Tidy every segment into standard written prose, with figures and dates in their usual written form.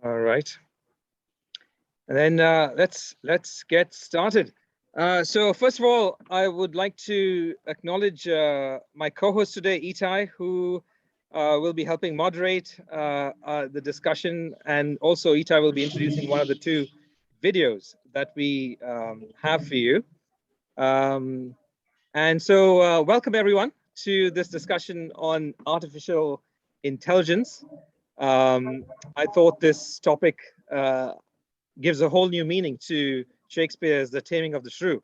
All right. And then let's get started. So first of all, I would like to acknowledge my co-host today, Itai, who will be helping moderate the discussion, and also Itai will be introducing one of the two videos that we have for you. And so welcome everyone to this discussion on artificial intelligence. I thought this topic gives a whole new meaning to Shakespeare's The Taming of the Shrew,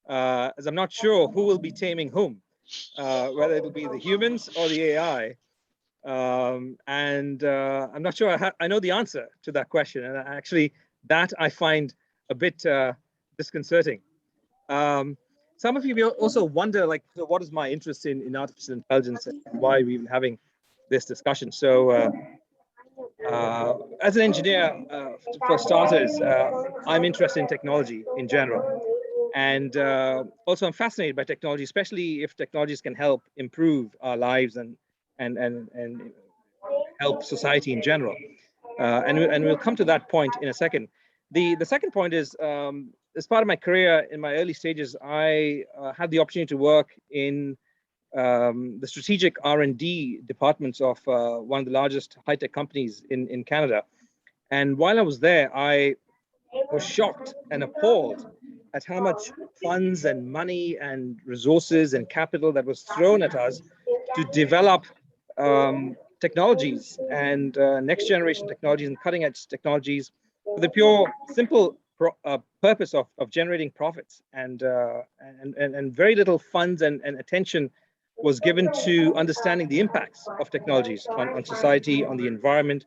as I'm not sure who will be taming whom, whether it will be the humans or the AI. And I'm not sure I know the answer to that question. And actually, that I find a bit disconcerting. Some of you may also wonder, like, so what is my interest in artificial intelligence and why we're even having this discussion? So as an engineer, for starters, I'm interested in technology in general. And also I'm fascinated by technology, especially if technologies can help improve our lives and help society in general. And we'll come to that point in a second. The second point is, as part of my career in my early stages, I had the opportunity to work in the strategic R&D departments of one of the largest high-tech companies in Canada. And while I was there, I was shocked and appalled at how much funds and money and resources and capital that was thrown at us to develop technologies and next generation technologies and cutting edge technologies for the pure, simple purpose of generating profits. And very little funds and attention was given to understanding the impacts of technologies on society, on the environment.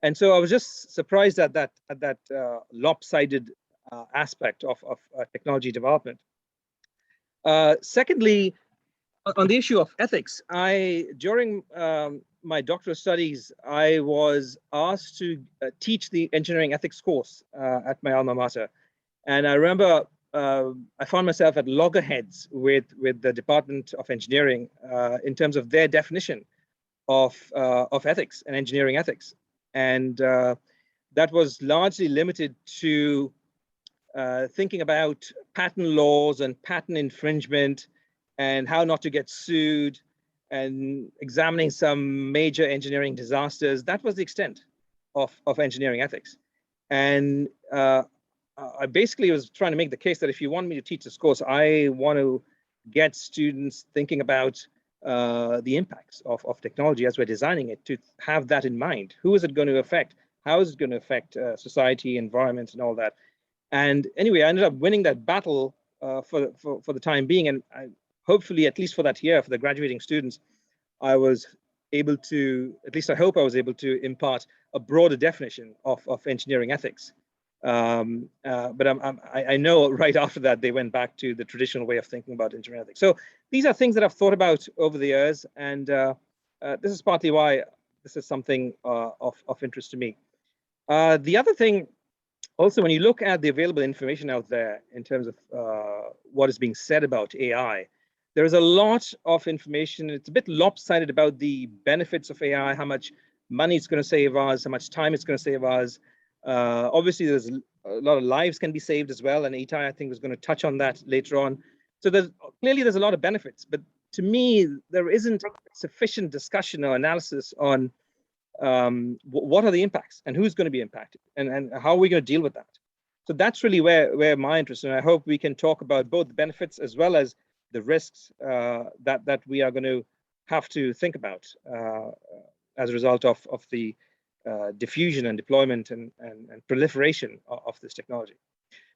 And so I was just surprised at that lopsided aspect of technology development. Secondly, on the issue of ethics, during my doctoral studies, I was asked to teach the engineering ethics course at my alma mater. And I remember I found myself at loggerheads with the Department of Engineering in terms of their definition of ethics and engineering ethics. And that was largely limited to thinking about patent laws and patent infringement and how not to get sued and examining some major engineering disasters. That was the extent of engineering ethics. And I basically was trying to make the case that if you want me to teach this course, I want to get students thinking about the impacts of technology as we're designing it, to have that in mind. Who is it going to affect? How is it going to affect society, environment, and all that? And anyway, I ended up winning that battle for the time being. And hopefully, at least for that year, for the graduating students, I was able to, at least I hope I was able to impart a broader definition of engineering ethics. But I know right after that, they went back to the traditional way of thinking about engineering ethics. So these are things that I've thought about over the years. And this is partly why this is something of interest to me. The other thing, also, when you look at the available information out there in terms of what is being said about AI, there is a lot of information. It's a bit lopsided about the benefits of AI, how much money it's going to save us, how much time it's going to save us. Obviously, there's a lot of lives can be saved as well, and Itai, I think, is going to touch on that later on. So clearly there's a lot of benefits, but to me, there isn't sufficient discussion or analysis on what are the impacts and who's going to be impacted and how are we going to deal with that. So that's really where my interest is, and I hope we can talk about both the benefits as well as the risks that we are going to have to think about as a result of the diffusion and deployment and proliferation of this technology.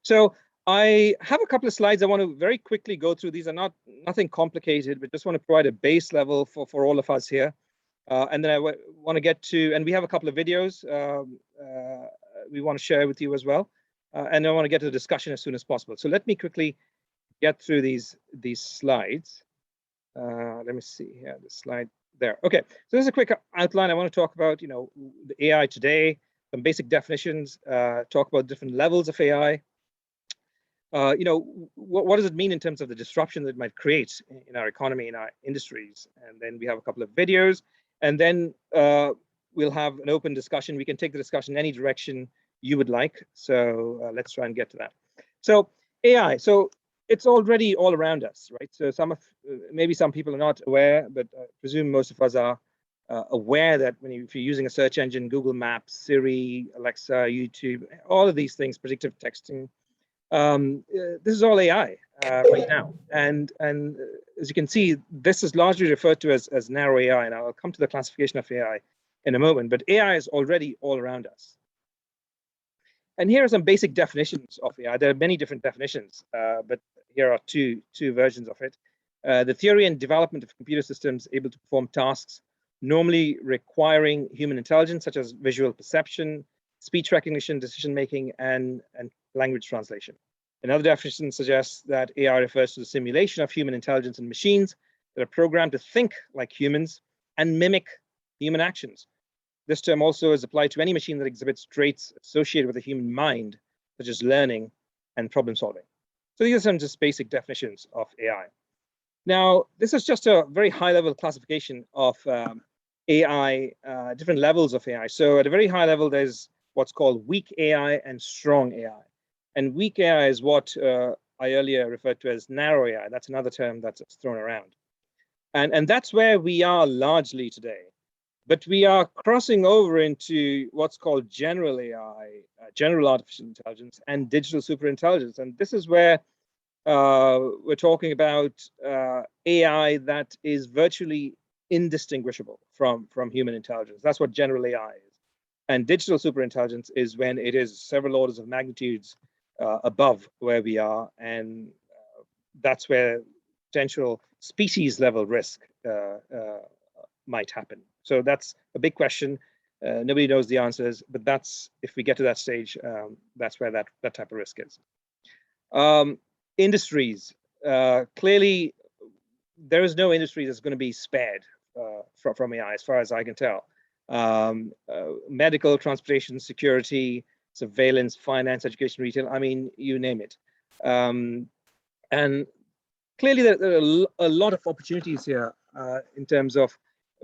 So I have a couple of slides I want to very quickly go through. These are nothing complicated, but just want to provide a base level for all of us here. And then I want to get to, and we have a couple of videos we want to share with you as well. And I want to get to the discussion as soon as possible. So let me quickly get through these slides. Let me see here, the slide there. Okay, so this is a quick outline. I want to talk about, the AI today, some basic definitions, talk about different levels of AI. What does it mean in terms of the disruption that it might create in our economy, in our industries? And then we have a couple of videos. And then we'll have an open discussion. We can take the discussion in any direction you would like. So let's try and get to that. So AI, so it's already all around us, right? So maybe some people are not aware, but I presume most of us are aware that if you're using a search engine, Google Maps, Siri, Alexa, YouTube, all of these things, predictive texting, this is all AI right now. And as you can see, this is largely referred to as narrow AI, and I'll come to the classification of AI in a moment, but AI is already all around us. And here are some basic definitions of AI. There are many different definitions, but here are two versions of it. The theory and development of computer systems able to perform tasks normally requiring human intelligence, such as visual perception, speech recognition, decision-making, and language translation. Another definition suggests that AI refers to the simulation of human intelligence in machines that are programmed to think like humans and mimic human actions. This term also is applied to any machine that exhibits traits associated with a human mind, such as learning and problem solving. So these are some just basic definitions of AI. Now, this is just a very high-level classification of AI, different levels of AI. So at a very high level, there's what's called weak AI and strong AI. And weak AI is what I earlier referred to as narrow AI. That's another term that's thrown around. And that's where we are largely today. But we are crossing over into what's called general AI, general artificial intelligence, and digital superintelligence. And this is where we're talking about AI that is virtually indistinguishable from human intelligence. That's what general AI is. And digital superintelligence is when it is several orders of magnitudes above where we are. And that's where potential species level risk might happen. So that's a big question. Nobody knows the answers, but that's, if we get to that stage, that's where that type of risk is. Industries, clearly, there is no industry that's going to be spared from AI, as far as I can tell. Medical, transportation, security, surveillance, finance, education, retail, I mean, you name it. And clearly, there are a lot of opportunities here in terms of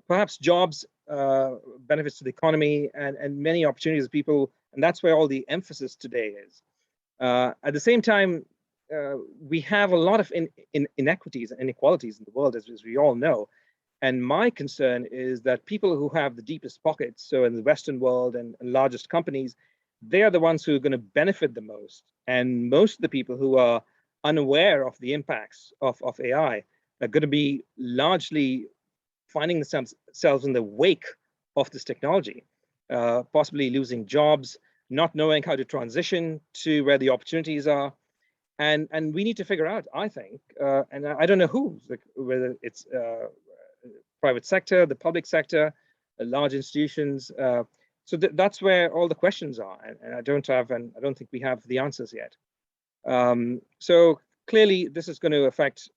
perhaps jobs, benefits to the economy, and many opportunities of people, and that's where all the emphasis today is. At the same time, we have a lot of inequities and inequalities in the world, as we all know. And my concern is that people who have the deepest pockets, so in the Western world and largest companies, they are the ones who are going to benefit the most. And most of the people who are unaware of the impacts of AI are going to be largely finding themselves in the wake of this technology, possibly losing jobs, not knowing how to transition to where the opportunities are. And we need to figure out, I think, and I don't know who, whether it's private sector, the public sector, large institutions. So that's where all the questions are, and I don't think we have the answers yet. So clearly, this is going to affect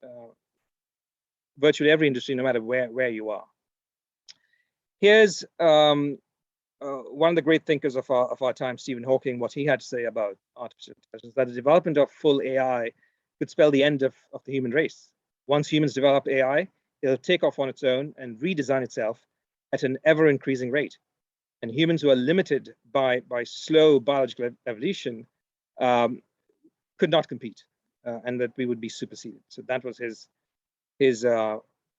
virtually every industry, no matter where you are. Here's one of the great thinkers of our time, Stephen Hawking, what he had to say about artificial intelligence, that the development of full AI could spell the end of the human race. Once humans develop AI, it'll take off on its own and redesign itself at an ever-increasing rate. And humans who are limited by slow biological evolution could not compete, and that we would be superseded. So that was his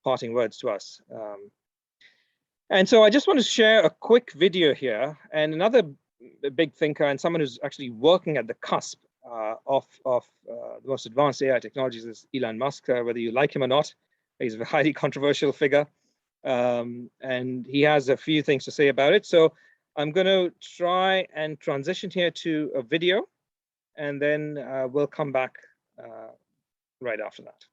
parting words to us. And so I just want to share a quick video here. And another big thinker and someone who's actually working at the cusp of the most advanced AI technologies is Elon Musk. Whether you like him or not, he's a highly controversial figure. And he has a few things to say about it. So I'm going to try and transition here to a video, and then we'll come back right after that.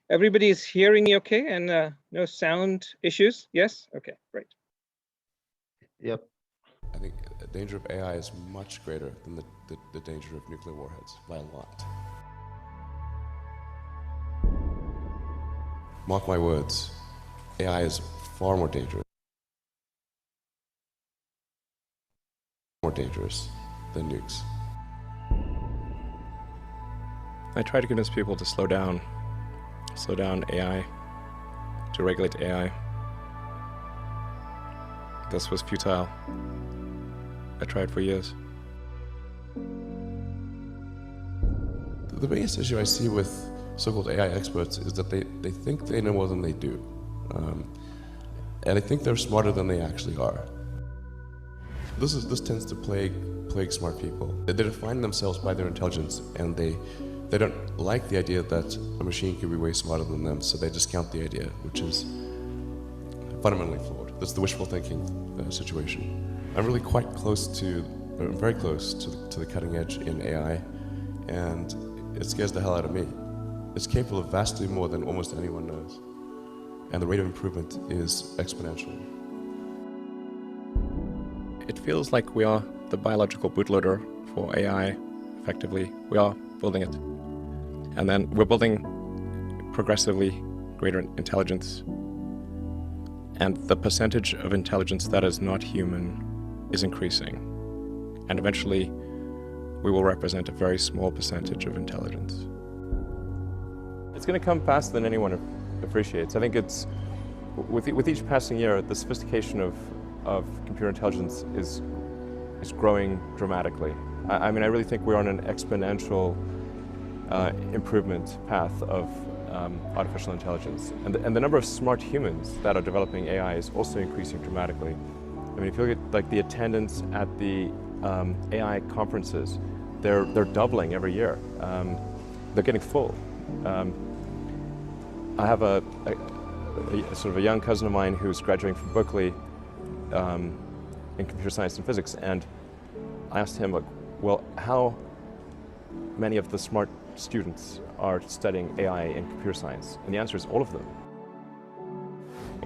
Everybody is hearing me okay, and no sound issues? Yes? Okay, great. Yep. I think the danger of AI is much greater than the danger of nuclear warheads by a lot. Mark my words, AI is far more dangerous than nukes. I try to convince people to slow down AI, to regulate AI. This was futile. I tried for years. The biggest issue I see with so-called AI experts is that they think they know more than they do. And I think they're smarter than they actually are. This tends to plague smart people. They define themselves by their intelligence, and they don't like the idea that a machine could be way smarter than them, so they discount the idea, which is fundamentally flawed. That's the wishful thinking situation. I'm really very close to the cutting edge in AI, and it scares the hell out of me. It's capable of vastly more than almost anyone knows, and the rate of improvement is exponential. It feels like we are the biological bootloader for AI, effectively. We are building it. And then we're building progressively greater intelligence. And the percentage of intelligence that is not human is increasing. And eventually, we will represent a very small percentage of intelligence. It's going to come faster than anyone appreciates. I think it's, with each passing year, the sophistication of computer intelligence is growing dramatically. I mean, I really think we're on an exponential improvement path of artificial intelligence. And the number of smart humans that are developing AI is also increasing dramatically. I mean, if you look at like the attendance at the AI conferences, they're doubling every year. They're getting full. I have a sort of a young cousin of mine who's graduating from Berkeley in computer science and physics, and I asked him, like, well, how many of the smart students are studying AI and computer science? And the answer is all of them.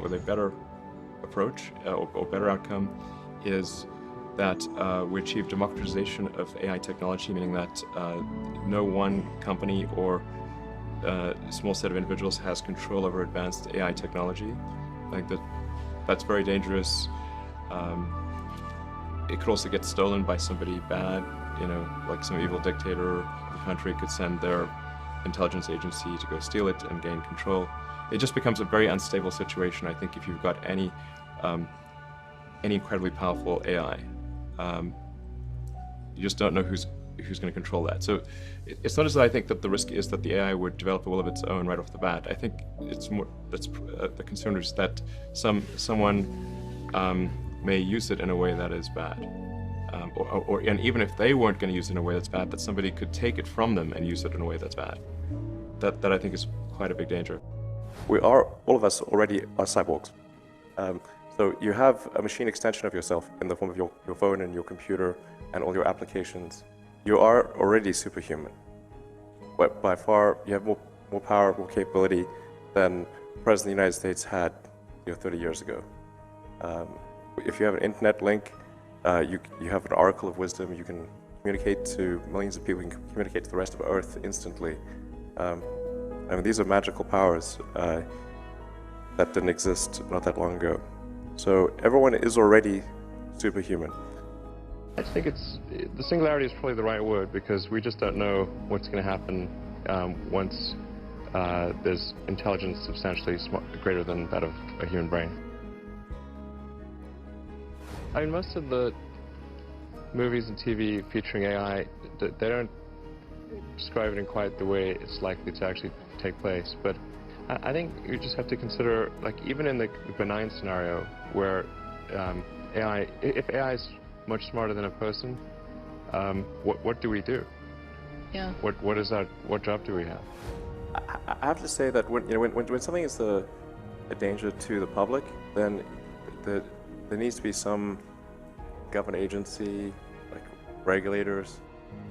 With a better approach or better outcome is that we achieve democratization of AI technology, meaning that no one company or a small set of individuals has control over advanced AI technology. I think that's very dangerous. It could also get stolen by somebody bad, you know, like some evil dictator of the country could send their intelligence agency to go steal it and gain control. It just becomes a very unstable situation, I think, if you've got any incredibly powerful AI. You just don't know who's going to control that. So it's not as though I think that the risk is that the AI would develop a will of its own right off the bat. I think it's more, the concern is that someone may use it in a way that is bad. And even if they weren't going to use it in a way that's bad, that somebody could take it from them and use it in a way that's bad. That I think is quite a big danger. All of us already are cyborgs. So you have a machine extension of yourself in the form of your phone and your computer and all your applications. You are already superhuman. But by far, you have more power, more capability than the President of the United States had 30 years ago. If you have an internet link, you have an oracle of wisdom, you can communicate to millions of people, you can communicate to the rest of Earth instantly. I mean, these are magical powers that didn't exist not that long ago. So everyone is already superhuman. I think the singularity is probably the right word, because we just don't know what's going to happen once there's intelligence substantially greater than that of a human brain. I mean, most of the movies and TV featuring AI, they don't describe it in quite the way it's likely to actually take place. But I think you just have to consider, like, even in the benign scenario where if AI is much smarter than a person, what do we do? Yeah. What job do we have? I have to say that when something is a danger to the public, then there needs to be some government agency, like regulators.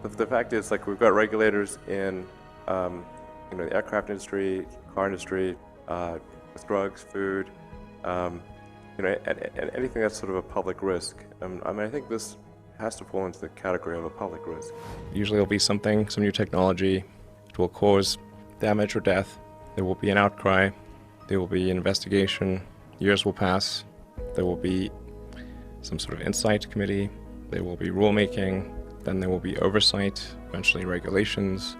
The fact is, like, we've got regulators in the aircraft industry, car industry, with drugs, food, and anything that's sort of a public risk. I mean, I think this has to fall into the category of a public risk. Usually there'll be some new technology. It will cause damage or death. There will be an outcry. There will be an investigation. Years will pass. There will be some sort of insight committee. There will be rulemaking. Then there will be oversight, eventually regulations.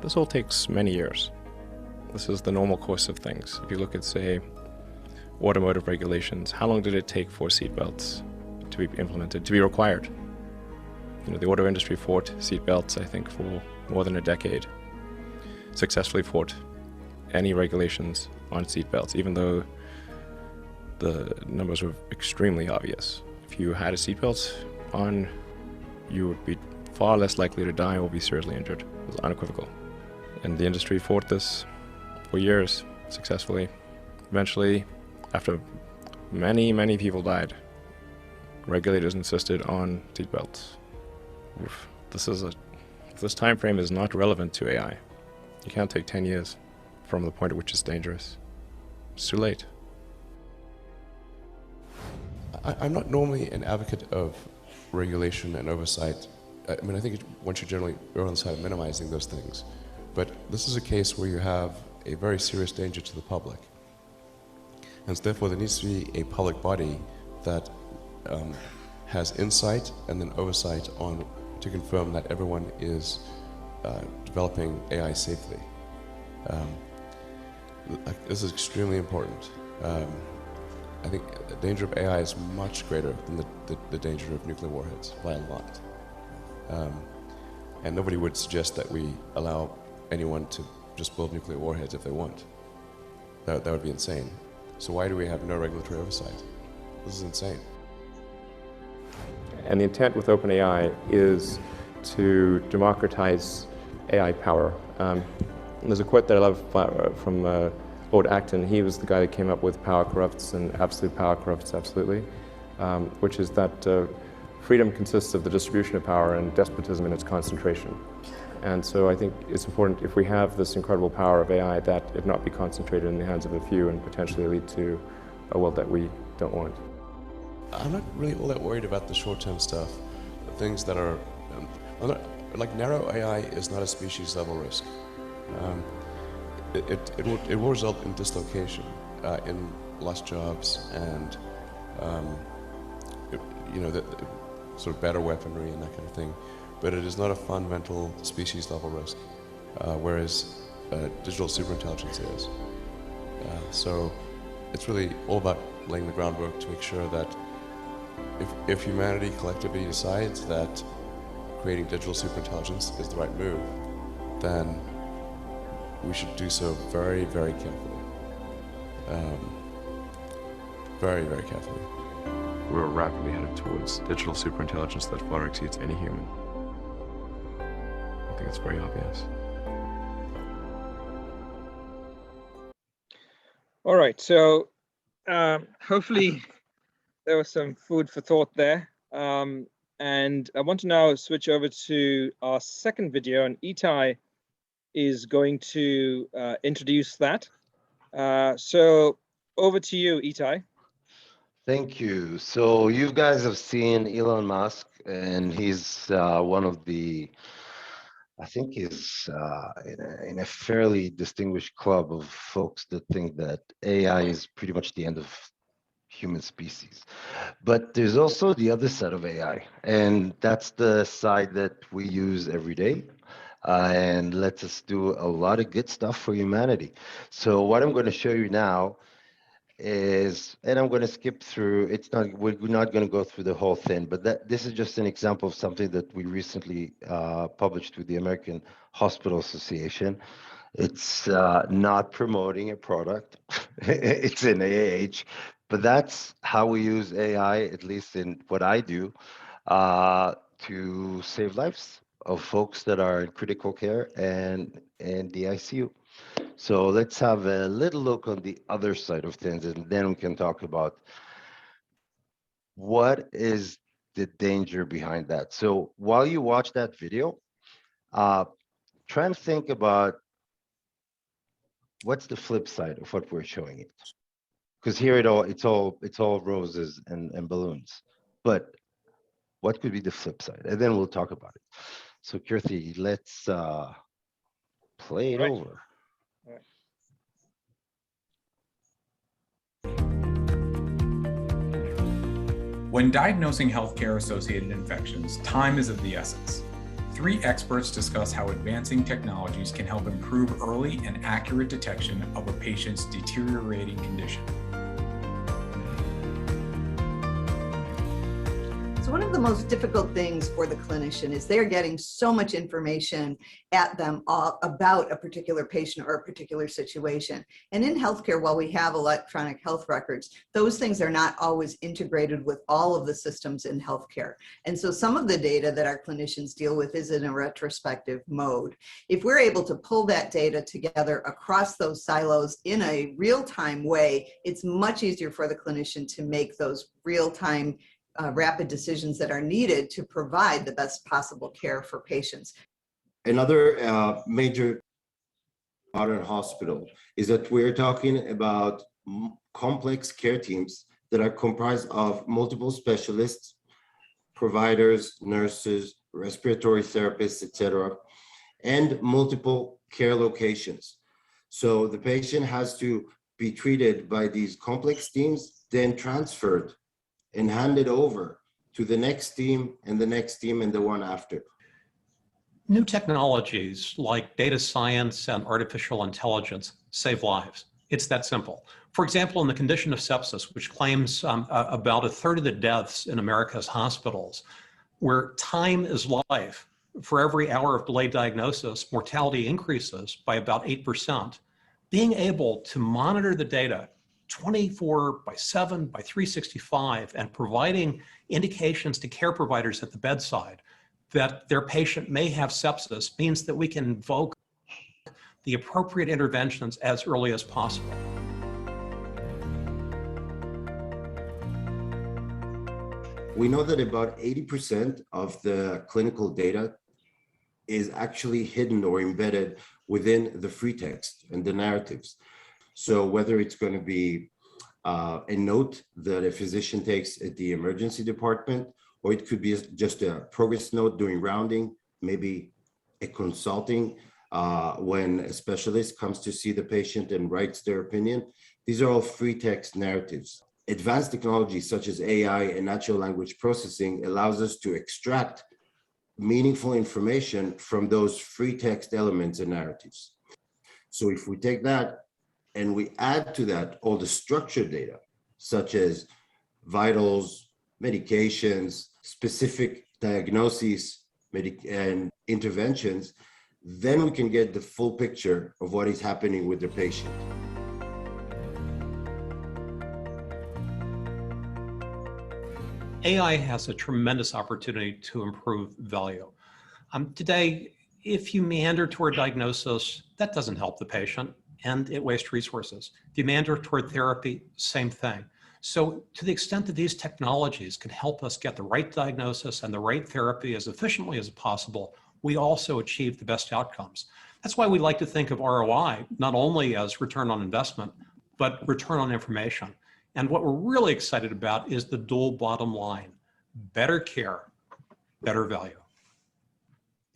this all takes many years. This is the normal course of things. If you look at, say, automotive regulations, how long did it take for seatbelts to be implemented, to be required? The auto industry fought seatbelts, I think, for more than a decade. Successfully fought any regulations on seatbelts, even though the numbers were extremely obvious. If you had a seatbelt on, you would be far less likely to die or be seriously injured. It was unequivocal. And the industry fought this for years, successfully. Eventually, after many, many people died, regulators insisted on seatbelts. This time frame is not relevant to AI. You can't take 10 years from the point at which it's dangerous. It's too late. I'm not normally an advocate of regulation and oversight. I mean, I think one should generally err on the side of minimizing those things. But this is a case where you have a very serious danger to the public. And so therefore there needs to be a public body that has insight and then oversight on to confirm that everyone is developing AI safely. This is extremely important. I think the danger of AI is much greater than the danger of nuclear warheads, by a lot. And nobody would suggest that we allow anyone to just build nuclear warheads if they want. That would be insane. So why do we have no regulatory oversight? This is insane. And the intent with OpenAI is to democratize AI power. There's a quote that I love from Lord Acton. He was the guy that came up with power corrupts and absolute power corrupts absolutely, which is that freedom consists of the distribution of power and despotism in its concentration. And so I think it's important, if we have this incredible power of AI, that it not be concentrated in the hands of a few and potentially lead to a world that we don't want. I'm not really all that worried about the short-term stuff. The things that are, like narrow AI is not a species level risk. It will result in dislocation, in lost jobs and the sort of better weaponry and that kind of thing. But it is not a fundamental species level risk, whereas digital superintelligence is. So it's really all about laying the groundwork to make sure that if humanity collectively decides that creating digital superintelligence is the right move, then we should do so very, very carefully. Very, very carefully. We're rapidly headed towards digital superintelligence that far exceeds any human. I think it's very obvious. All right, so hopefully there was some food for thought there. And I want to now switch over to our second video, and Itai is going to introduce that. So over to you, Itai. Thank you. So you guys have seen Elon Musk, and he's one of the, I think he's in a fairly distinguished club of folks that think that AI is pretty much the end of human species. But there's also the other side of AI, and that's the side that we use every day. And lets us do a lot of good stuff for humanity. So what I'm going to show you now is, and I'm going to skip through, we're not going to go through the whole thing, but this is just an example of something that we recently published with the American Hospital Association. It's not promoting a product, it's an AAH, but that's how we use AI, at least in what I do, to save lives of folks that are in critical care and in the ICU. So let's have a little look on the other side of things, and then we can talk about what is the danger behind that. So while you watch that video, try and think about what's the flip side of what we're showing it. Because here it's all roses and balloons. But what could be the flip side? And then we'll talk about it. So Kirthi, let's play it over. When diagnosing healthcare-associated infections, time is of the essence. Three experts discuss how advancing technologies can help improve early and accurate detection of a patient's deteriorating condition. So one of the most difficult things for the clinician is they're getting so much information at them about a particular patient or a particular situation. And in healthcare, while we have electronic health records, those things are not always integrated with all of the systems in healthcare. And so some of the data that our clinicians deal with is in a retrospective mode. If we're able to pull that data together across those silos in a real-time way, it's much easier for the clinician to make those real-time rapid decisions that are needed to provide the best possible care for patients. Another major modern hospital is that we're talking about complex care teams that are comprised of multiple specialists, providers, nurses, respiratory therapists, etc., and multiple care locations. So the patient has to be treated by these complex teams, then transferred and handed over to the next team and the next team and the one after. New technologies like data science and artificial intelligence save lives. It's that simple. For example, in the condition of sepsis, which claims about a third of the deaths in America's hospitals, where time is life, for every hour of delayed diagnosis, mortality increases by about 8%. Being able to monitor the data 24/7 by 365 and providing indications to care providers at the bedside that their patient may have sepsis means that we can invoke the appropriate interventions as early as possible. We know that about 80% of the clinical data is actually hidden or embedded within the free text and the narratives. So whether it's going to be a note that a physician takes at the emergency department, or it could be just a progress note during rounding, maybe a consulting when a specialist comes to see the patient and writes their opinion. These are all free text narratives. Advanced technologies such as AI and natural language processing allows us to extract meaningful information from those free text elements and narratives. So if we take that and we add to that all the structured data, such as vitals, medications, specific diagnoses, and interventions, then we can get the full picture of what is happening with the patient. AI has a tremendous opportunity to improve value. Today, if you meander toward diagnosis, that doesn't help the patient and it wastes resources. If you meander toward therapy, same thing. So to the extent that these technologies can help us get the right diagnosis and the right therapy as efficiently as possible, we also achieve the best outcomes. That's why we like to think of ROI not only as return on investment, but return on information. And what we're really excited about is the dual bottom line: better care, better value.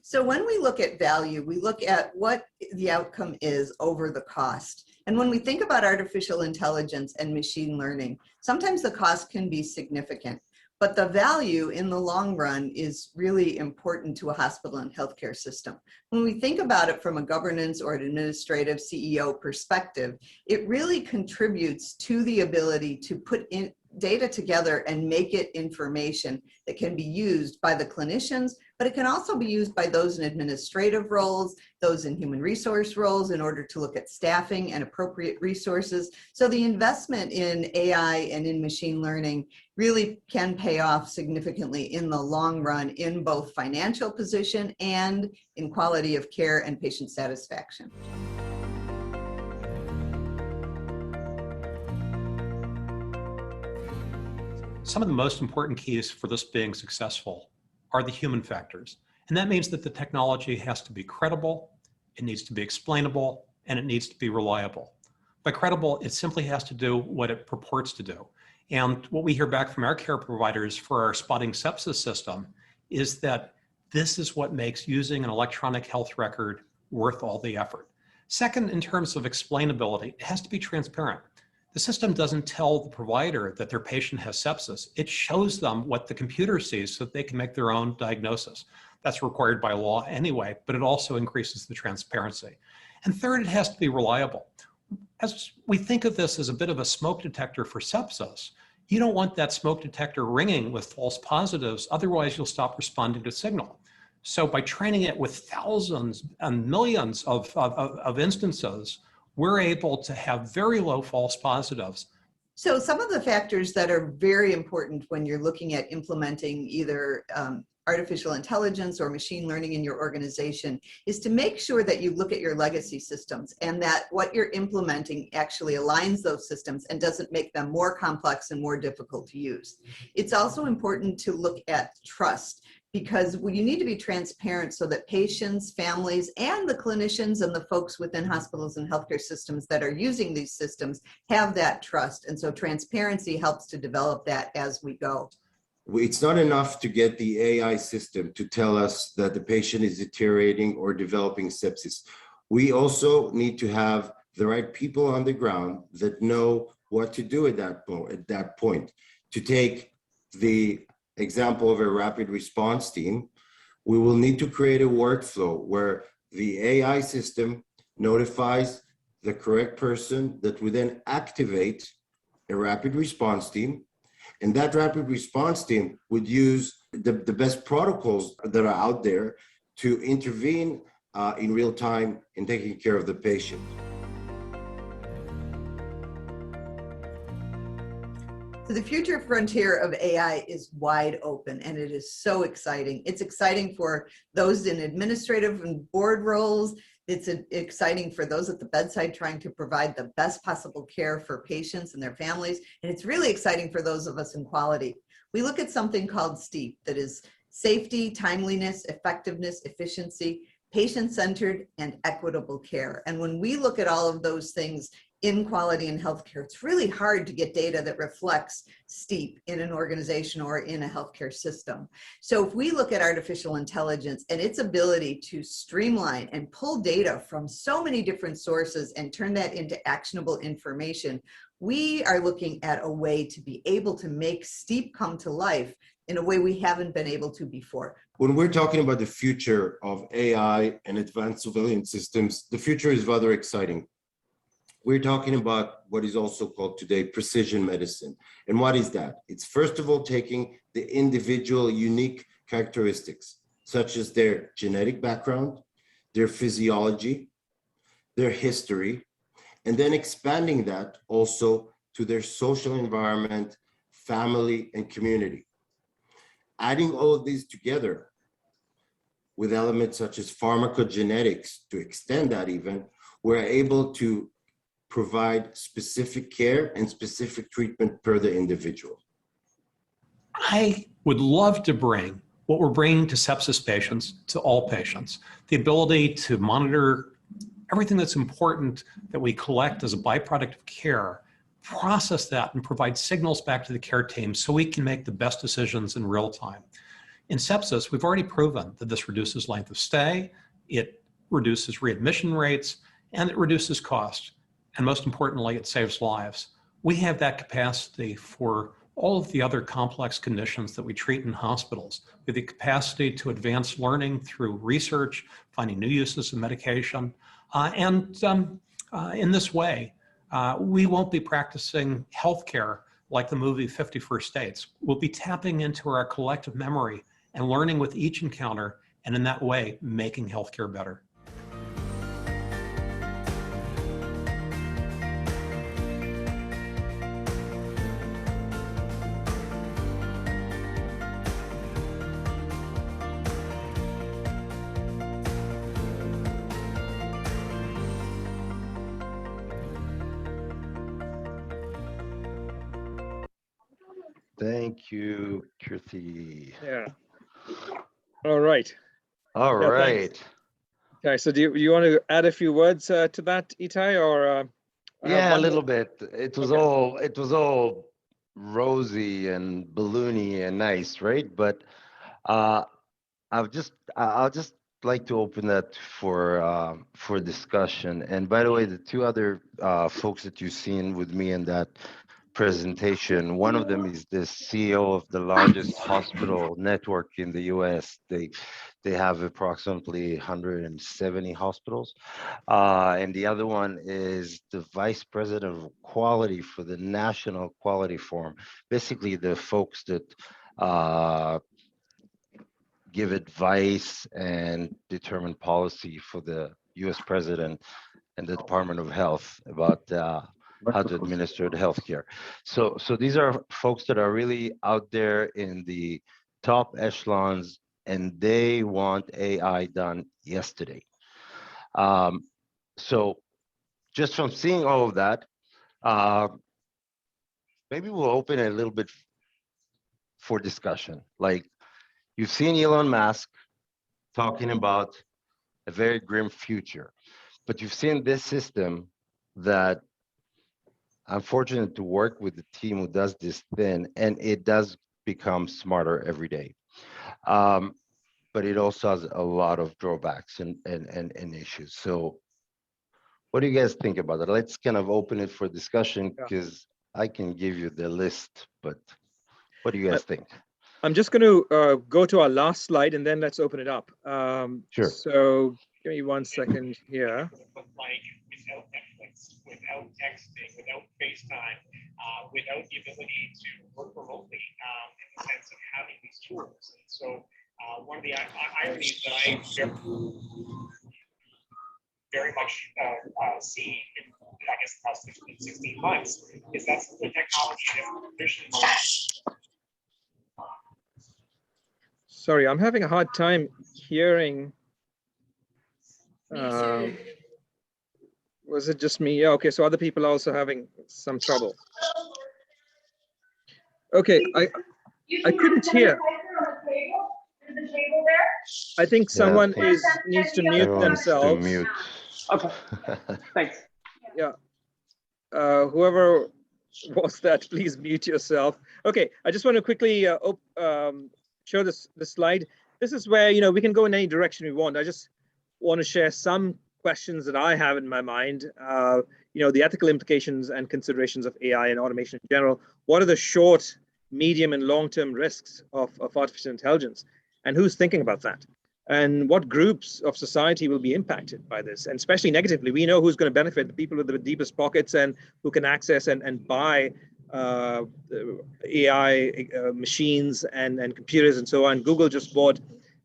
So when we look at value, we look at what the outcome is over the cost. And when we think about artificial intelligence and machine learning, sometimes the cost can be significant, but the value in the long run is really important to a hospital and healthcare system. When we think about it from a governance or an administrative CEO perspective, it really contributes to the ability to put in data together and make it information that can be used by the clinicians, but it can also be used by those in administrative roles, those in human resource roles, in order to look at staffing and appropriate resources. So the investment in AI and in machine learning really can pay off significantly in the long run in both financial position and in quality of care and patient satisfaction. Some of the most important keys for this being successful are the human factors. And that means that the technology has to be credible, it needs to be explainable, and it needs to be reliable. By credible, it simply has to do what it purports to do. And what we hear back from our care providers for our spotting sepsis system is that this is what makes using an electronic health record worth all the effort. Second, in terms of explainability, it has to be transparent. The system doesn't tell the provider that their patient has sepsis. It shows them what the computer sees so that they can make their own diagnosis. That's required by law anyway, but it also increases the transparency. And third, it has to be reliable. As we think of this as a bit of a smoke detector for sepsis, you don't want that smoke detector ringing with false positives, otherwise you'll stop responding to signal. So by training it with thousands and millions of instances, we're able to have very low false positives. So some of the factors that are very important when you're looking at implementing either artificial intelligence or machine learning in your organization is to make sure that you look at your legacy systems and that what you're implementing actually aligns those systems and doesn't make them more complex and more difficult to use. It's also important to look at trust, because you need to be transparent so that patients, families, and the clinicians and the folks within hospitals and healthcare systems that are using these systems have that trust. And so transparency helps to develop that as we go. It's not enough to get the AI system to tell us that the patient is deteriorating or developing sepsis. We also need to have the right people on the ground that know what to do at that point. To take the example of a rapid response team, we will need to create a workflow where the AI system notifies the correct person that we then activate a rapid response team. And that rapid response team would use the best protocols that are out there to intervene in real time in taking care of the patient. So the future frontier of AI is wide open, and it is so exciting. It's exciting for those in administrative and board roles. It's exciting for those at the bedside trying to provide the best possible care for patients and their families. And it's really exciting for those of us in quality. We look at something called STEEP, that is safety, timeliness, effectiveness, efficiency, patient-centered, and equitable care. And when we look at all of those things in quality in healthcare, it's really hard to get data that reflects STEEP in an organization or in a healthcare system. So if we look at artificial intelligence and its ability to streamline and pull data from so many different sources and turn that into actionable information, we are looking at a way to be able to make STEEP come to life in a way we haven't been able to before. When we're talking about the future of AI and advanced surveillance systems, the future is rather exciting. We're talking about what is also called today precision medicine. And what is that? It's first of all taking the individual unique characteristics, such as their genetic background, their physiology, their history, and then expanding that also to their social environment, family, and community. Adding all of these together with elements such as pharmacogenetics to extend that even, we're able to provide specific care and specific treatment per the individual. I would love to bring what we're bringing to sepsis patients to all patients. The ability to monitor everything that's important that we collect as a byproduct of care, process that and provide signals back to the care team so we can make the best decisions in real time. In sepsis, we've already proven that this reduces length of stay, it reduces readmission rates, and it reduces cost. And most importantly, it saves lives. We have that capacity for all of the other complex conditions that we treat in hospitals. We have the capacity to advance learning through research, finding new uses of medication. In this way, we won't be practicing healthcare like the movie 50 First Dates. We'll be tapping into our collective memory and learning with each encounter, and in that way, making healthcare better. Thank you, Kirthi. Yeah. All right. All Yeah, right. thanks. Okay, so do you want to add a few words to that, Itai, or? Yeah, a little bit. It was Okay. all rosy and balloony and nice, right? But I'll just like to open that for discussion. And by the way, the two other folks that you've seen with me in that presentation, one of them is the CEO of the largest hospital network in the US. They have approximately 170 hospitals. And the other one is the vice president of quality for the National Quality Forum. Basically, the folks that give advice and determine policy for the US president and the Department of Health about how to administer the healthcare. So these are folks that are really out there in the top echelons, and they want AI done yesterday. So just from seeing all of that, maybe we'll open it a little bit for discussion. Like, you've seen Elon Musk talking about a very grim future, but you've seen this system that I'm fortunate to work with the team who does this thing, and it does become smarter every day. But it also has a lot of drawbacks and issues. So what do you guys think about that? Let's kind of open it for discussion, because I can give you the list, but what do you guys think? I'm just going to go to our last slide, and then let's open it up. Sure. So give me 1 second here. Like without Netflix, without texting, without FaceTime, without the ability to work remotely, in the sense of having these tools. And so one of the ironies that I very much see in, I guess, the past 16 months is that some of the technology that traditionally. Sorry, I'm having a hard time hearing. Was it just me? Yeah, okay, so other people are also having some trouble. Okay, I couldn't hear. I think someone needs to mute themselves. To mute. Okay, thanks. Yeah, whoever was that, please mute yourself. Okay, I just want to quickly show the slide. This is where, you know, we can go in any direction we want. I just want to share some questions that I have in my mind. You know, the ethical implications and considerations of AI and automation in general. What are the short, medium, and long-term risks of artificial intelligence? And who's thinking about that? And what groups of society will be impacted by this? And especially negatively, we know who's going to benefit: the people with the deepest pockets and who can access and buy AI machines and computers and so on. Google just bought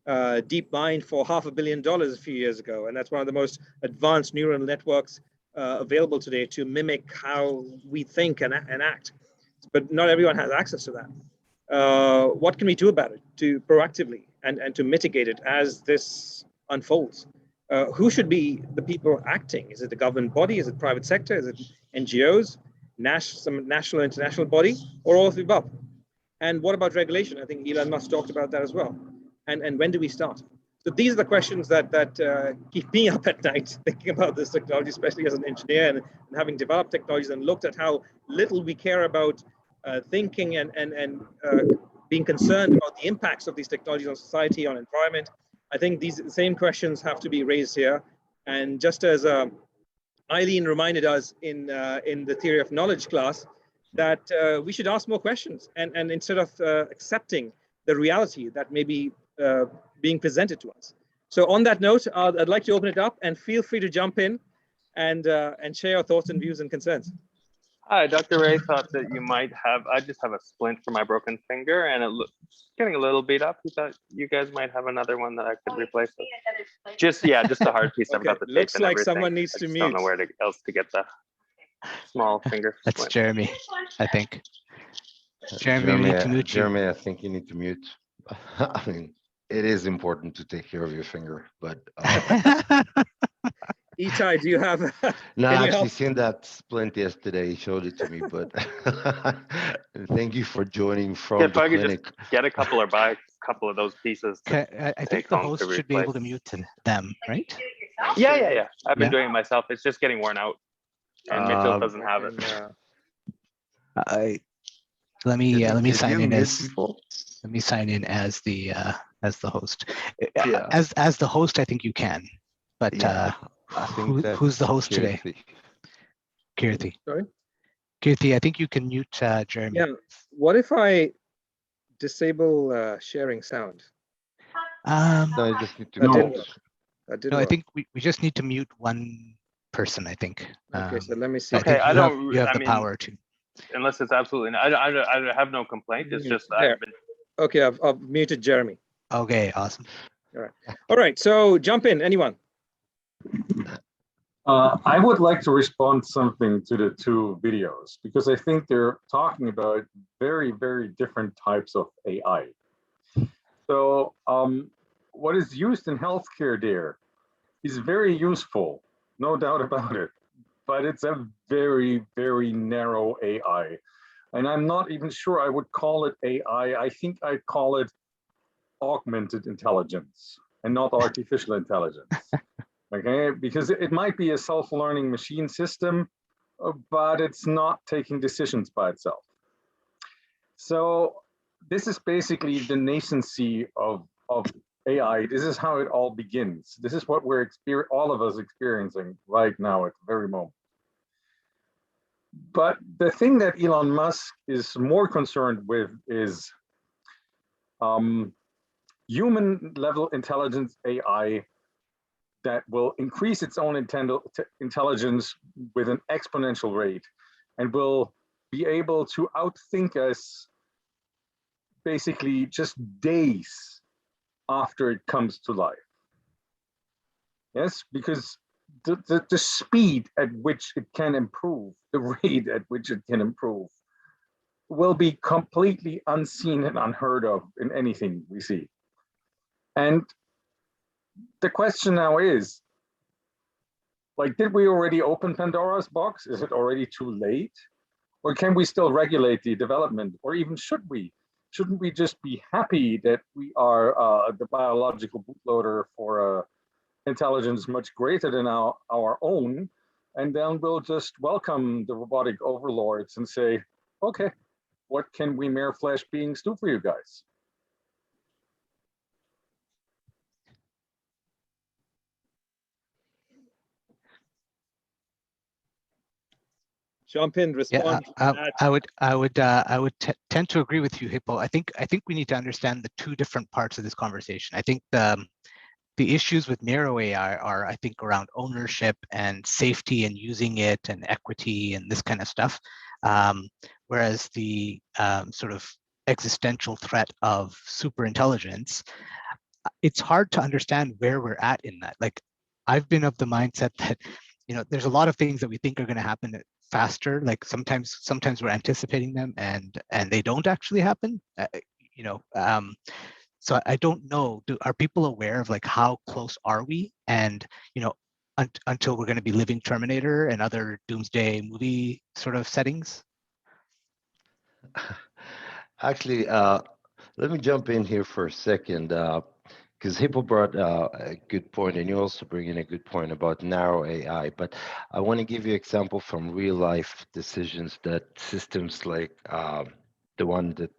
DeepMind for $500 million a few years ago, and that's one of the most advanced neural networks available today to mimic how we think and act. But not everyone has access to that. What can we do about it to proactively and to mitigate it as this unfolds? Who should be the people acting? Is it the government body? Is it private sector? Is it NGOs? Some national, international body, or all of the above? And what about regulation? I think Elon Musk talked about that as well. And when do we start? So these are the questions that keep me up at night thinking about this technology, especially as an engineer and having developed technologies and looked at how little we care about thinking and being concerned about the impacts of these technologies on society, on environment. I think these same questions have to be raised here. And just as Eileen reminded us in the theory of knowledge class, that we should ask more questions and instead of accepting the reality that may be being presented to us. So on that note, I'd like to open it up, and feel free to jump in and share your thoughts and views and concerns. Hi, Dr. Ray thought that you might have, I just have a splint for my broken finger and it's getting a little beat up. He thought you guys might have another one that I could replace with. Just a hard piece. Okay. I've got the tape Looks and like everything. someone needs to I just mute. don't know where else to get the small finger That's splint. Jeremy, I think. Jeremy, you need to mute you. Jeremy, I think you need to mute. I mean, it is important to take care of your finger, but Itai, do you have? no, I actually seen that splint yesterday. He showed it to me, but thank you for joining from the I could clinic. just get a couple or buy a couple of those pieces. I think the host should be able to mute them, right? Yeah. I've been doing it myself. It's just getting worn out, and Mitchell doesn't have it. Let me sign in as the host. Yeah. As the host, I think you can, but I think who's the host today? Kirthi. Sorry? Kirthi, I think you can mute Jeremy. Yeah. What if I disable sharing sound? No, you just need to That didn't mute. work. That didn't No, I work. think we just need to mute one person, I think. Okay, so let me see. I Okay, think you have I the mean, power to. unless it's absolutely, I have no complaint. It's just There. I've been. Okay, I've muted Jeremy. Okay, awesome. All right, so jump in, anyone. I would like to respond something to the two videos because I think they're talking about very, very different types of AI. So what is used in healthcare there is very useful, no doubt about it, but it's a very, very narrow AI. And I'm not even sure I would call it AI. I think I'd call it augmented intelligence and not artificial intelligence. Okay, because it might be a self-learning machine system, but it's not taking decisions by itself. So this is basically the nascency of AI. This is how it all begins. This is what we're all of us experiencing right now at the very moment. But the thing that Elon Musk is more concerned with is human level intelligence AI that will increase its own intelligence with an exponential rate and will be able to outthink us basically just days after it comes to life. Yes, because the speed at which it can improve, the rate at which it can improve, will be completely unseen and unheard of in anything we see. And the question now is, like, did we already open Pandora's box? Is it already too late? Or can we still regulate the development? Or even should we? Shouldn't we just be happy that we are the biological bootloader for intelligence much greater than our own? And then we'll just welcome the robotic overlords and say, okay, what can we mere flesh beings do for you guys? Jump in, respond. Yeah, I would tend to agree with you, Hippo. I think we need to understand the two different parts of this conversation. I think the issues with narrow AI are, I think, around ownership and safety and using it and equity and this kind of stuff. Whereas the sort of existential threat of superintelligence, it's hard to understand where we're at in that. Like, I've been of the mindset that, there's a lot of things that we think are going to happen faster. Like sometimes we're anticipating them and they don't actually happen. So I don't know. Are people aware of like how close are we? And until we're going to be living Terminator and other doomsday movie sort of settings. Actually, let me jump in here for a second, because Hippo brought a good point, and you also bring in a good point about narrow AI. But I want to give you an example from real life decisions that systems like the one that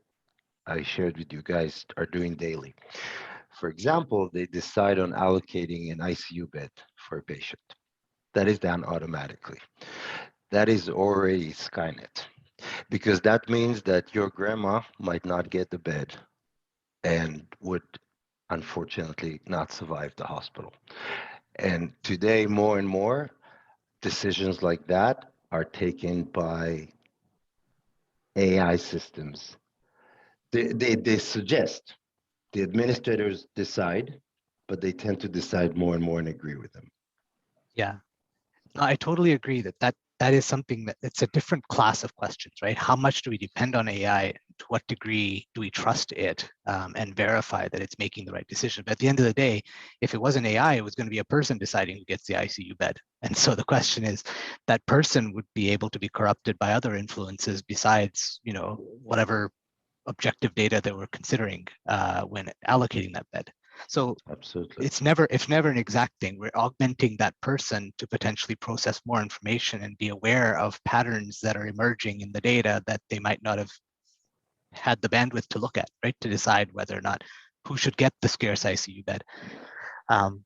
I shared with you guys are doing daily. For example, they decide on allocating an ICU bed for a patient. That is done automatically. That is already Skynet, because that means that your grandma might not get the bed and would unfortunately not survive the hospital. And today, more and more decisions like that are taken by AI systems. They suggest, the administrators decide, but they tend to decide more and more and agree with them. Yeah, I totally agree that is something that it's a different class of questions, right? How much do we depend on AI? To what degree do we trust it and verify that it's making the right decision? But at the end of the day, if it wasn't AI, it was going to be a person deciding who gets the ICU bed. And so the question is, that person would be able to be corrupted by other influences besides, whatever objective data that we're considering when allocating that bed. So absolutely, it's never an exact thing. We're augmenting that person to potentially process more information and be aware of patterns that are emerging in the data that they might not have had the bandwidth to look at, right? To decide whether or not who should get the scarce ICU bed. And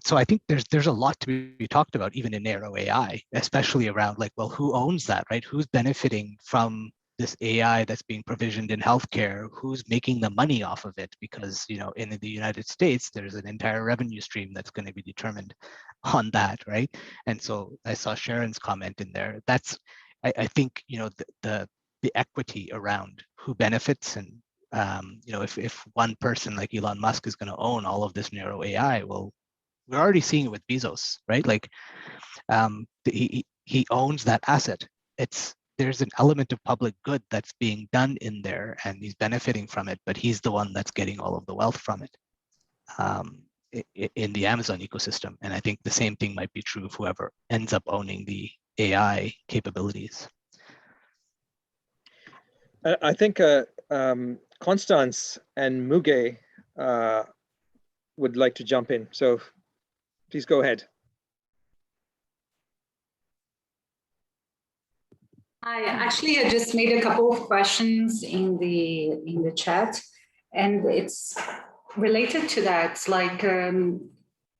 so I think there's a lot to be talked about even in narrow AI, especially around like, well, who owns that, right? Who's benefiting from this AI that's being provisioned in healthcare, who's making the money off of it? Because, you know, in the United States, there's an entire revenue stream that's going to be determined on that, right? And so I saw Sharon's comment in there. That's, I think, you know, the equity around who benefits, and you know, if one person like Elon Musk is going to own all of this narrow AI, well, we're already seeing it with Bezos, right? Like he owns that asset. There's an element of public good that's being done in there, and he's benefiting from it, but he's the one that's getting all of the wealth from it in the Amazon ecosystem. And I think the same thing might be true of whoever ends up owning the AI capabilities. I think Constance and Muge would like to jump in. So please go ahead. Actually, I just made a couple of questions in the chat, and it's related to that. Like on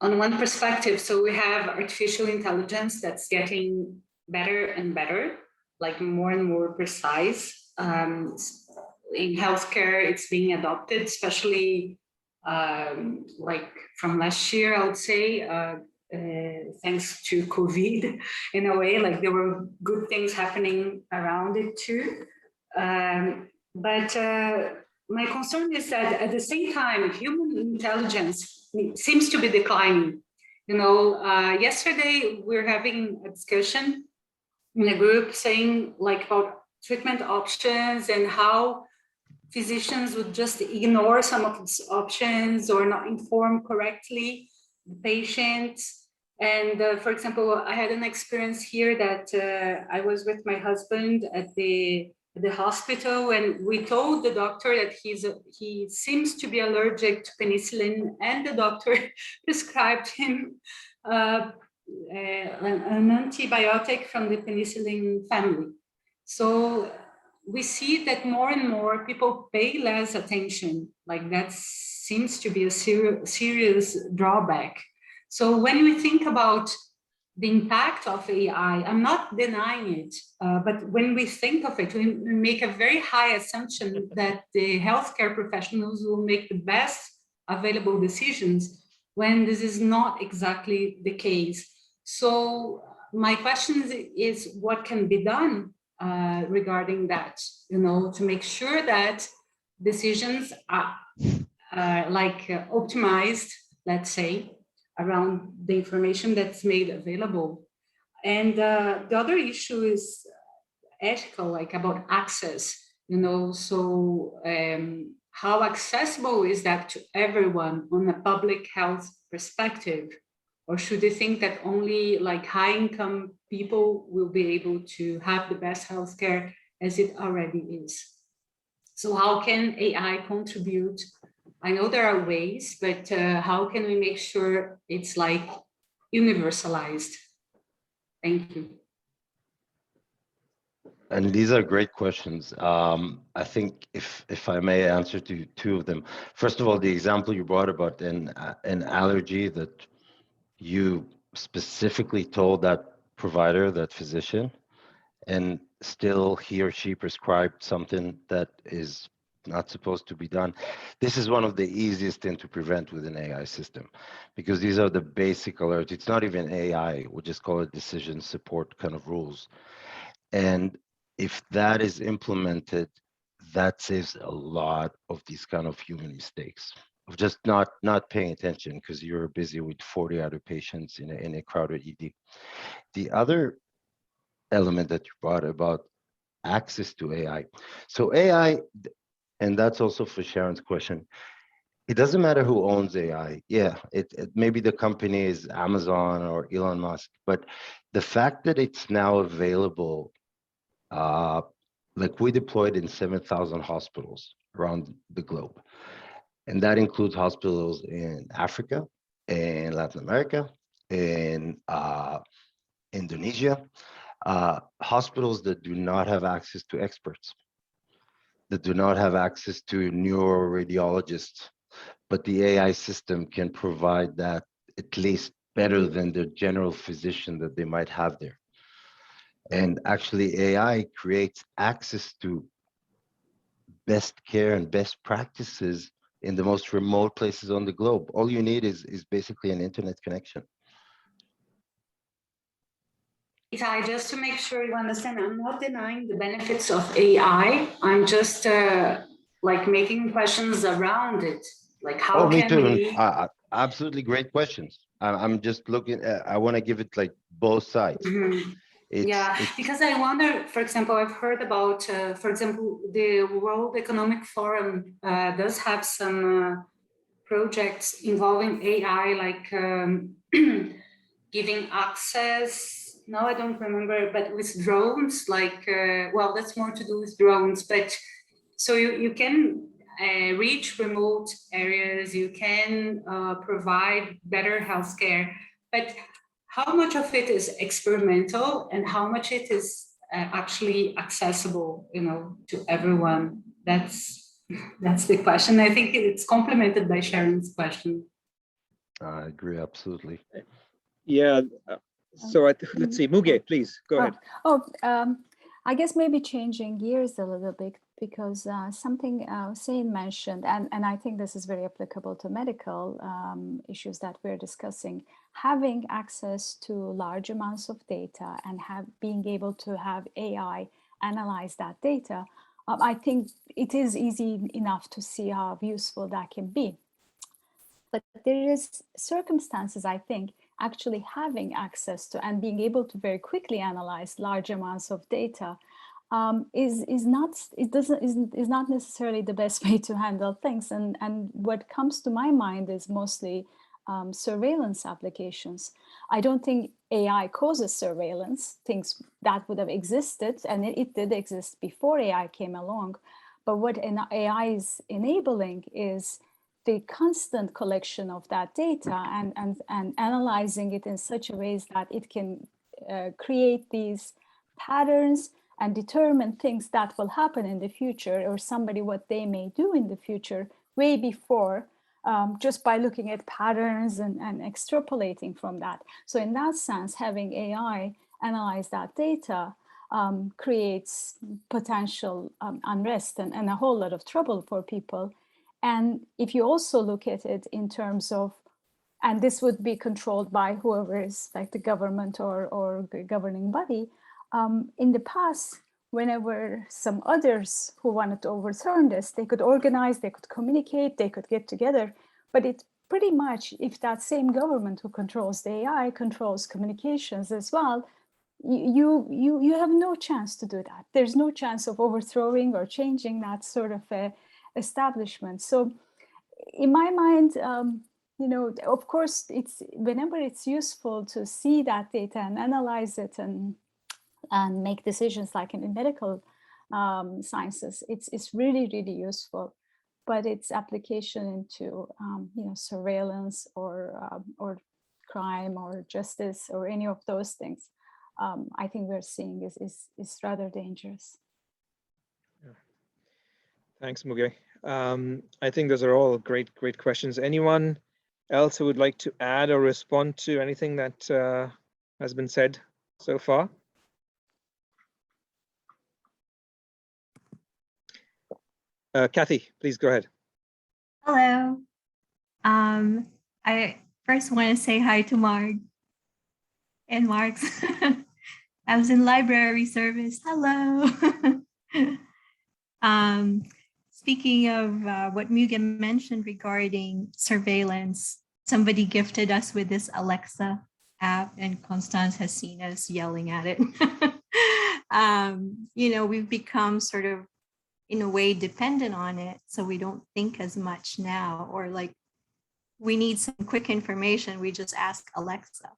one perspective, so we have artificial intelligence that's getting better and better, like more and more precise. In healthcare, it's being adopted, especially like from last year, I would say. Thanks to COVID, in a way, like there were good things happening around it too. But my concern is that at the same time, human intelligence seems to be declining. You know, yesterday we're having a discussion in a group saying like about treatment options and how physicians would just ignore some of these options or not inform correctly the patient. And for example, I had an experience here that I was with my husband at the hospital, and we told the doctor that he seems to be allergic to penicillin, and the doctor prescribed him an antibiotic from the penicillin family. So we see that more and more people pay less attention, like that seems to be a serious drawback. So when we think about the impact of AI, I'm not denying it, but when we think of it, we make a very high assumption that the healthcare professionals will make the best available decisions, when this is not exactly the case. So my question is what can be done regarding that, you know, to make sure that decisions are optimized, let's say, around the information that's made available. And the other issue is ethical, like about access, you know, so how accessible is that to everyone on a public health perspective? Or should you think that only like high income people will be able to have the best healthcare as it already is? So how can AI contribute? I know there are ways, but how can we make sure it's like universalized? Thank you. And these are great questions. I think if I may answer to two of them. First of all, the example you brought about an allergy that you specifically told that provider, that physician, and still he or she prescribed something that is not supposed to be done. This is one of the easiest things to prevent with an AI system, because these are the basic alerts. It's not even AI, we just call it decision support kind of rules. And if that is implemented, that saves a lot of these kind of human mistakes of just not paying attention because you're busy with 40 other patients in a crowded ED. The other element that you brought about access to AI. So AI, and that's also for Sharon's question, it doesn't matter who owns AI. Yeah, it maybe the company is Amazon or Elon Musk, but the fact that it's now available, like we deployed in 7,000 hospitals around the globe. And that includes hospitals in Africa, in Latin America, in Indonesia, hospitals that do not have access to experts, that do not have access to neuroradiologists, but the AI system can provide that at least better than the general physician that they might have there. And actually, AI creates access to best care and best practices in the most remote places on the globe. All you need is basically an internet connection. Itai, just to make sure you understand, I'm not denying the benefits of AI. I'm just like making questions around it. Like how Me can too. we? Absolutely great questions. I'm just looking at, I want to give it like both sides. Because I wonder, for example, I've heard about, for example, the World Economic Forum does have some projects involving AI, like giving access. No, I don't remember, but with drones, like, well, that's more to do with drones, but so you can reach remote areas, you can provide better healthcare, but how much of it is experimental and how much it is actually accessible, to everyone? That's the question. I think it's complemented by Sharon's question. I agree, absolutely. Yeah. So let's see, Muge, please go ahead. I guess maybe changing gears a little bit, because something Sein mentioned, and I think this is very applicable to medical issues that we're discussing, having access to large amounts of data and being able to have AI analyze that data, I think it is easy enough to see how useful that can be. But there is circumstances, I think, actually having access to and being able to very quickly analyze large amounts of data is not necessarily the best way to handle things. And what comes to my mind is mostly surveillance applications. I don't think AI causes surveillance, things that would have existed, and it did exist before AI came along. But what AI is enabling is the constant collection of that data and analyzing it in such a way that it can create these patterns and determine things that will happen in the future, or somebody what they may do in the future way before, just by looking at patterns and extrapolating from that. So in that sense, having AI analyze that data creates potential unrest and a whole lot of trouble for people. And if you also look at it in terms of, and this would be controlled by whoever is like the government or the governing body, in the past, whenever some others who wanted to overturn this, they could organize, they could communicate, they could get together. But it's pretty much, if that same government who controls the AI controls communications as well, you have no chance to do that. There's no chance of overthrowing or changing that sort of establishment. So in my mind, of course, it's whenever it's useful to see that data and analyze it and make decisions, like in medical sciences, it's really, really useful. But its application into surveillance or crime or justice or any of those things, I think we're seeing is rather dangerous. Yeah. Thanks, Muge. I think those are all great questions. Anyone else who would like to add or respond to anything that has been said so far? Kathy, please go ahead. Hello. I first want to say hi to Mark and Mark's. I was in library service. Hello. Speaking of what Muge mentioned regarding surveillance, somebody gifted us with this Alexa app, and Constance has seen us yelling at it. We've become sort of, in a way, dependent on it, so we don't think as much now, or like we need some quick information, we just ask Alexa.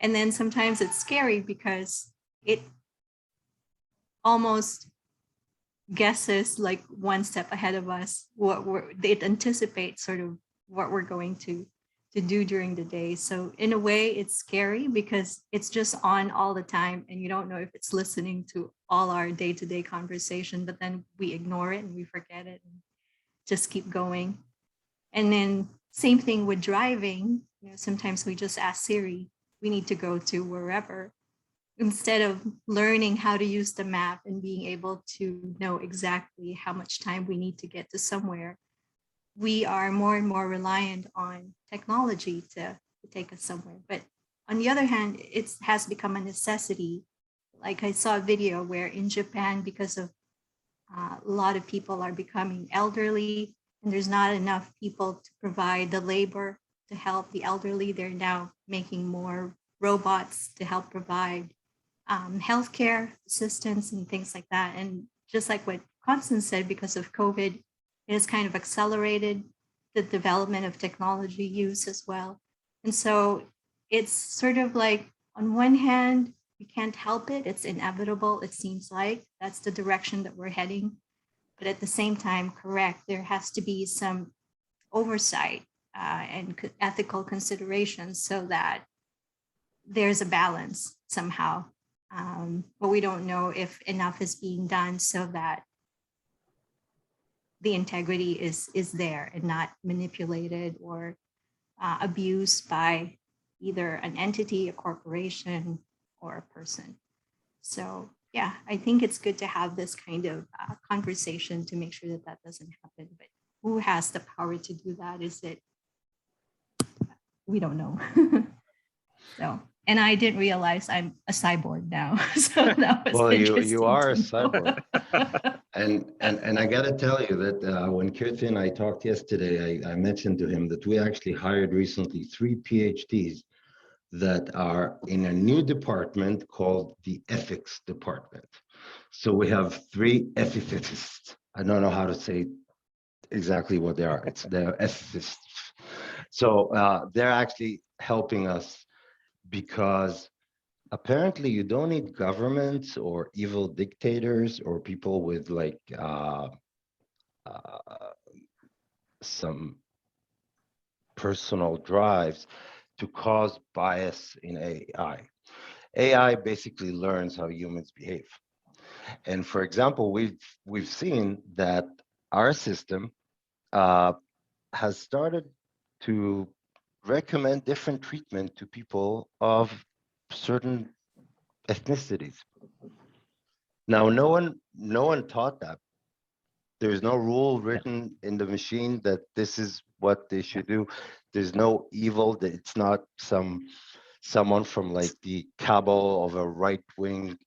And then sometimes it's scary because it almost guesses like one step ahead of us, it anticipates sort of what we're going to do during the day. So in a way, it's scary because it's just on all the time, and you don't know if it's listening to all our day-to-day conversation, but then we ignore it and we forget it and just keep going. And then same thing with driving. Sometimes we just ask Siri, we need to go to wherever. instead of learning how to use the map and being able to know exactly how much time we need to get to somewhere, we are more and more reliant on technology to take us somewhere. But on the other hand, it has become a necessity. Like I saw a video where in Japan, because of a lot of people are becoming elderly and there's not enough people to provide the labor to help the elderly, they're now making more robots to help provide healthcare assistance and things like that. And just like what Constance said, because of COVID, it has kind of accelerated the development of technology use as well. And so it's sort of like, on one hand, we can't help it. It's inevitable. It seems like that's the direction that we're heading. But at the same time, correct, there has to be some oversight and ethical considerations so that there's a balance somehow. But we don't know if enough is being done so that the integrity is there and not manipulated or abused by either an entity, a corporation, or a person. So yeah, I think it's good to have this kind of conversation to make sure that that doesn't happen. But who has the power to do that? Is it? We don't know. So, and I didn't realize I'm a cyborg now. So that was Well, interesting. you are a to know. cyborg. And I got to tell you that when Kirthi and I talked yesterday, I mentioned to him that we actually hired recently 3 PhDs that are in a new department called the ethics department. So we have 3 ethicists. I don't know how to say exactly what they are. It's the ethicists. So they're actually helping us because apparently you don't need governments or evil dictators or people with like some personal drives to cause bias in AI. AI basically learns how humans behave. And for example, we've seen that our system has started to recommend different treatment to people of certain ethnicities. Now, no one taught that. There's no rule written in the machine that this is what they should do. There's no evil. That it's not someone from like the cabal of a right-wing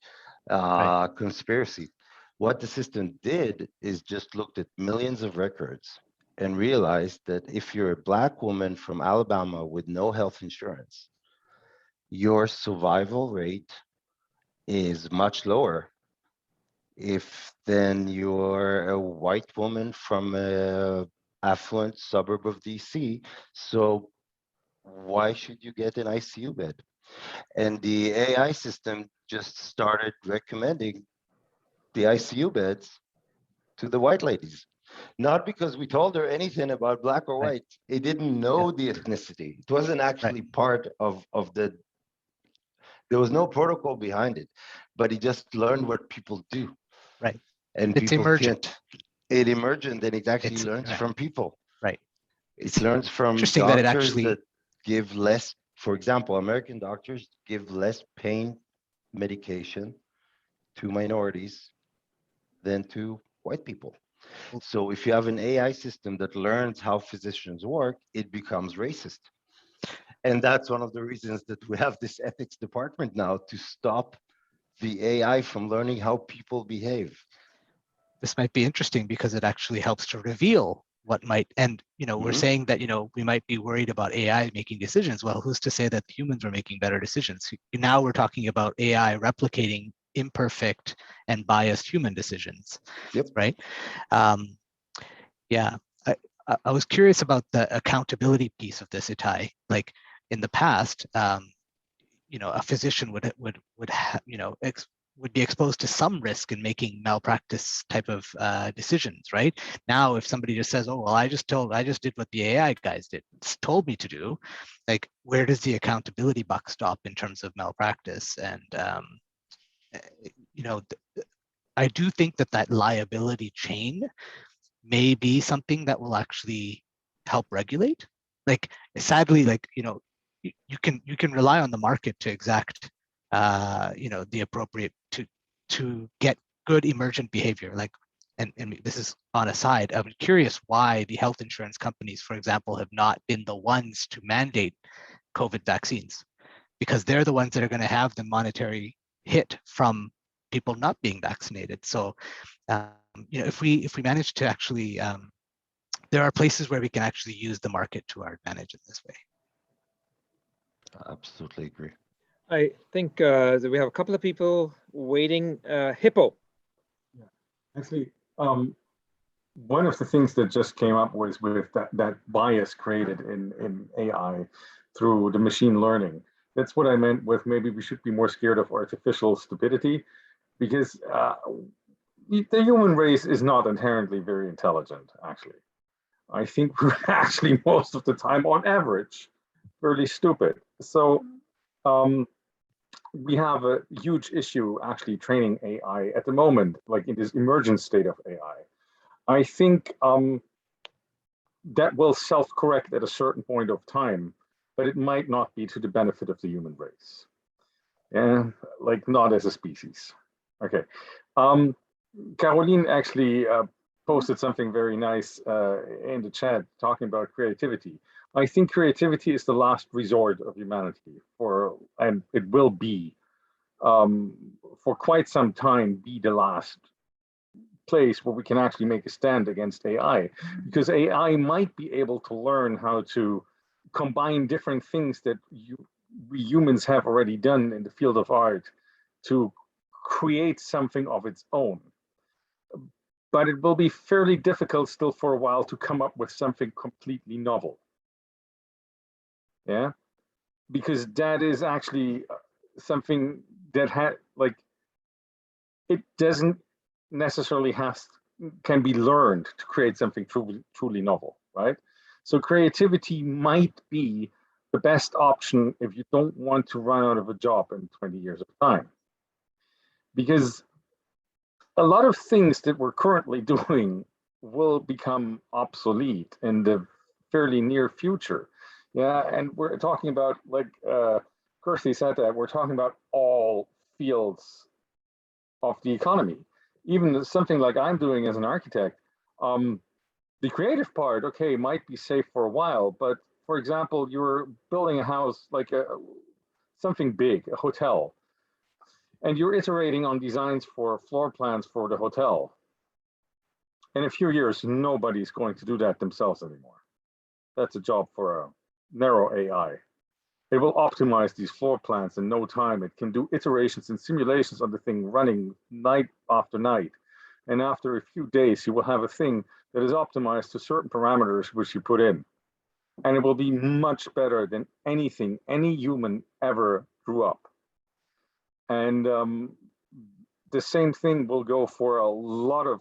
conspiracy. What the system did is just looked at millions of records and realized that if you're a Black woman from Alabama with no health insurance, your survival rate is much lower if then you're a white woman from a affluent suburb of DC. So why should you get an ICU bed? And the AI system just started recommending the ICU beds to the white ladies. Not because we told her anything about Black or white. It didn't know the ethnicity. It wasn't actually part of the, there was no protocol behind it, but he just learned what people do. Right. And It's people emergent. can't, it emergent and it actually learns from people. Right. It learns from interesting doctors that it actually give less, for example, American doctors give less pain medication to minorities than to white people. So if you have an AI system that learns how physicians work, it becomes racist. And that's one of the reasons that we have this ethics department now, to stop the AI from learning how people behave. This might be interesting because it actually helps to reveal what might, and we're saying that we might be worried about AI making decisions. Well, who's to say that humans are making better decisions? Now we're talking about AI replicating imperfect and biased human decisions. Yep. Right. Yeah. I was curious about the accountability piece of this, Itai. Like in the past, a physician would be exposed to some risk in making malpractice type of decisions, right? Now, if somebody just says, "Oh, well, I just did what the AI guys told me to do," like, where does the accountability buck stop in terms of malpractice? And I do think that liability chain may be something that will actually help regulate. Like, sadly, like you can rely on the market to exact the appropriate to get good emergent behavior. Like, and this is on a side, I'm curious why the health insurance companies, for example, have not been the ones to mandate COVID vaccines, because they're the ones that are going to have the monetary hit from people not being vaccinated. So, if we manage to actually, there are places where we can actually use the market to our advantage in this way. Absolutely agree. I think that we have a couple of people waiting. Hippo. Yeah. Actually, one of the things that just came up was with that bias created in AI through the machine learning. That's what I meant with maybe we should be more scared of artificial stupidity, because the human race is not inherently very intelligent, actually. I think we're actually most of the time, on average, fairly stupid. So we have a huge issue actually training AI at the moment, like in this emergent state of AI. I think that will self-correct at a certain point of time, but it might not be to the benefit of the human race. And like not as a species. Okay. Caroline actually posted something very nice in the chat talking about creativity. I think creativity is the last resort of humanity and it will be for quite some time be the last place where we can actually make a stand against AI, because AI might be able to learn how to combine different things that we humans have already done in the field of art to create something of its own. But it will be fairly difficult still for a while to come up with something completely novel. Yeah, because that is actually something that it doesn't necessarily can be learned to create something truly novel, right? So creativity might be the best option if you don't want to run out of a job in 20 years of time. Because a lot of things that we're currently doing will become obsolete in the fairly near future. Yeah, and we're talking about, like Kirthi said, that we're talking about all fields of the economy. Even something like I'm doing as an architect, the creative part, okay, might be safe for a while, but for example, you're building a house, like something big, a hotel, and you're iterating on designs for floor plans for the hotel. In a few years, nobody's going to do that themselves anymore. That's a job for a narrow AI. It will optimize these floor plans in no time. It can do iterations and simulations on the thing running night after night. And after a few days, you will have a thing that is optimized to certain parameters which you put in. And it will be much better than anything any human ever drew up. And the same thing will go for a lot of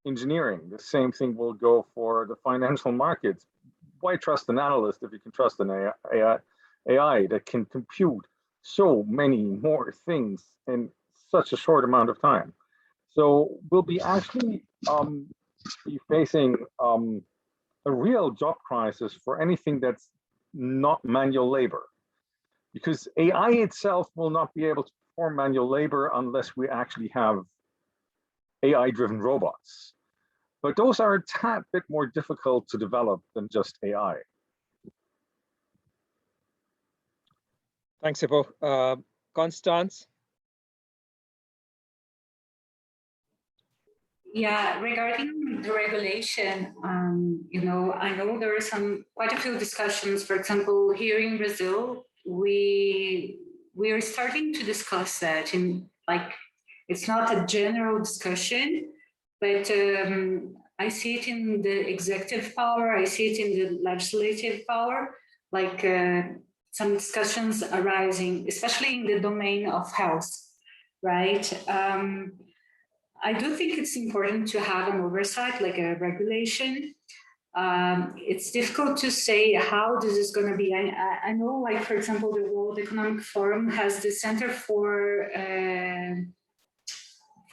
engineering. The same thing will go for the financial markets. Why trust an analyst if you can trust an AI that can compute so many more things in such a short amount of time? So we'll be actually be facing a real job crisis for anything that's not manual labor, because AI itself will not be able to perform manual labor unless we actually have AI-driven robots. But those are a tad bit more difficult to develop than just AI. Thanks, Hippo. Constance? Yeah, regarding the regulation, I know there are quite a few discussions. For example, here in Brazil, we are starting to discuss that it's not a general discussion, but I see it in the executive power, I see it in the legislative power, some discussions arising, especially in the domain of health, right? I do think it's important to have an oversight, like a regulation. It's difficult to say how this is going to be. I know, like, for example, the World Economic Forum has the Center for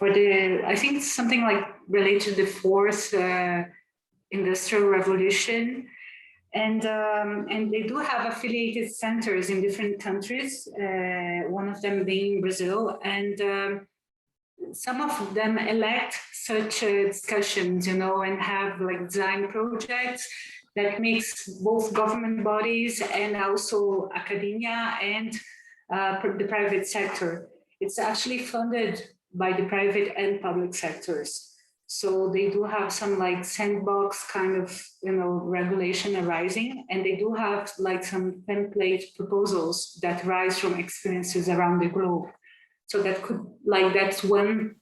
I think it's something like related to the fourth industrial revolution. And they do have affiliated centers in different countries, one of them being Brazil. And some of them elect such discussions, and have like design projects that makes both government bodies and also academia and the private sector. It's actually funded by the private and public sectors. So they do have some like sandbox kind of, regulation arising, and they do have like some template proposals that rise from experiences around the globe. So that's one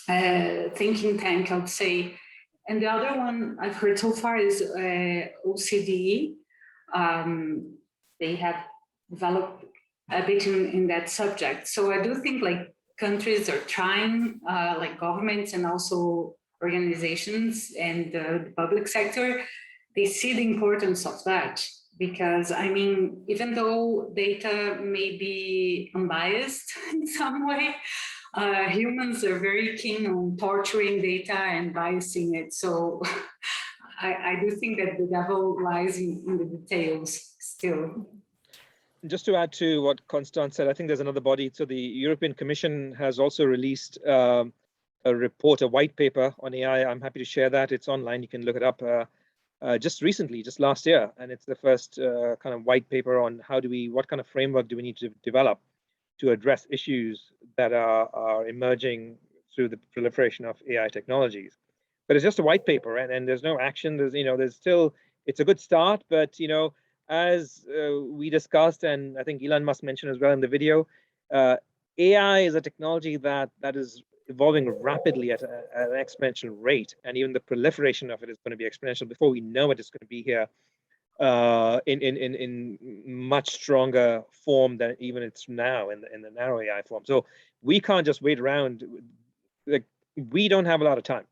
thinking tank, I would say. And the other one I've heard so far is OCDE. They have developed a bit in that subject. So I do think like countries are trying, like governments and also organizations and the public sector, they see the importance of that. Because I mean, even though data may be unbiased in some way, humans are very keen on torturing data and biasing it. So I do think that the devil lies in the details still. Just to add to what Constance said, I think there's another body. So the European Commission has also released a report, a white paper on AI. I'm happy to share that. It's online. You can look it up just recently, just last year. And it's the first kind of white paper on what kind of framework do we need to develop to address issues that are emerging through the proliferation of AI technologies. But it's just a white paper, and there's no action. There's still, it's a good start, but as we discussed, and I think Elon Musk mentioned as well in the video, AI is a technology that is evolving rapidly at an exponential rate, and even the proliferation of it is going to be exponential. Before we know it, it's going to be here in much stronger form than even it's now in the narrow AI form. So we can't just wait around. Like, we don't have a lot of time,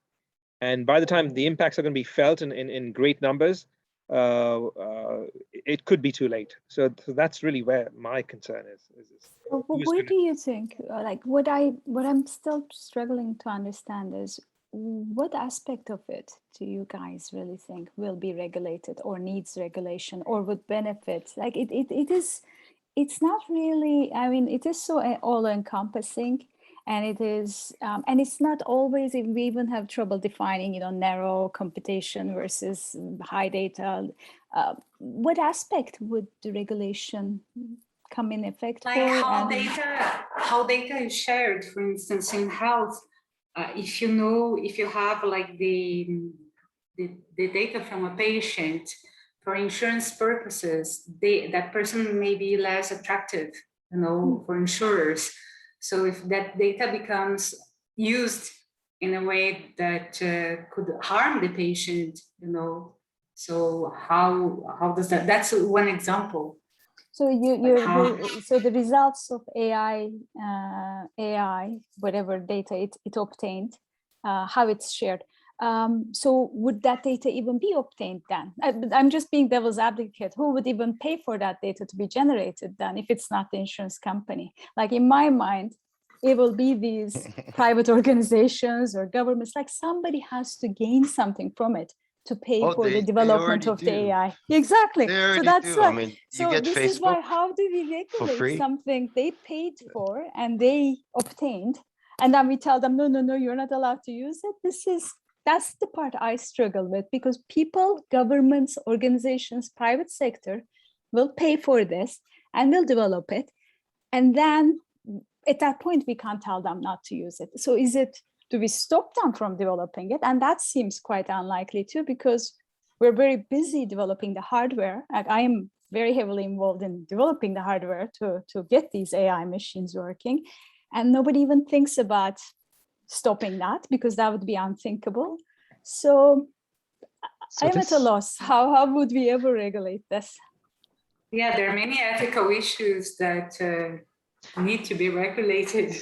and by the time the impacts are going to be felt in great numbers, it could be too late. So that's really where my concern is. What do you think? Like what I'm still struggling to understand is, what aspect of it do you guys really think will be regulated or needs regulation or would benefit? Like it's not really, I mean, it is so all encompassing, and it is, and it's not always, we even have trouble defining, narrow computation versus high data. What aspect would the regulation come in effect like for? How data is shared, for instance, in health. If you have like the data from a patient for insurance purposes, that person may be less attractive, for insurers. So if that data becomes used in a way that could harm the patient, so how does that? That's one example. So so the results of AI, whatever data it obtained, how it's shared. So would that data even be obtained then? I'm just being devil's advocate. Who would even pay for that data to be generated then if it's not the insurance company? Like in my mind, it will be these private organizations or governments. Like somebody has to gain something from it to pay for the development of the AI. Exactly. So that's I mean, so this is why, how do we regulate something they paid for and they obtained, and then we tell them, no, you're not allowed to use it? That's the part I struggle with, because people, governments, organizations, private sector will pay for this and will develop it. And then at that point, we can't tell them not to use it. So do we stop them from developing it? And that seems quite unlikely too, because we're very busy developing the hardware. Like I am very heavily involved in developing the hardware to get these AI machines working. And nobody even thinks about stopping that, because that would be unthinkable. So I'm at a loss. How would we ever regulate this? Yeah, there are many ethical issues that need to be regulated.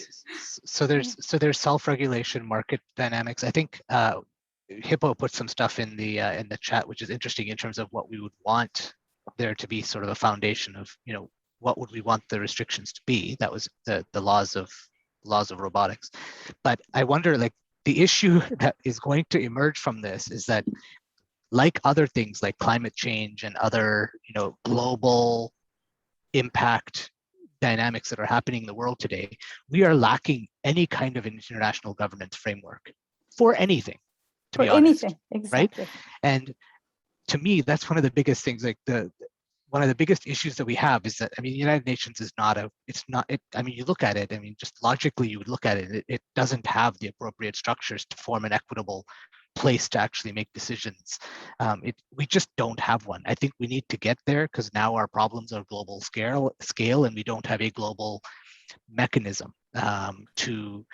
So there's self-regulation, market dynamics. I think Hippo put some stuff in the chat, which is interesting in terms of what we would want there to be sort of a foundation of, what would we want the restrictions to be? That was the laws of robotics. But I wonder, like, the issue that is going to emerge from this is that like other things like climate change and other, global impact dynamics that are happening in the world today, we are lacking any kind of international governance framework for anything, to be honest, exactly. right? And to me, that's one of the biggest things. Like one of the biggest issues that we have is that, I mean, the United Nations is not I mean, you look at it, I mean, just logically, you would look at it, it doesn't have the appropriate structures to form an equitable place to actually make decisions. We just don't have one. I think we need to get there because now our problems are global scale, and we don't have a global mechanism to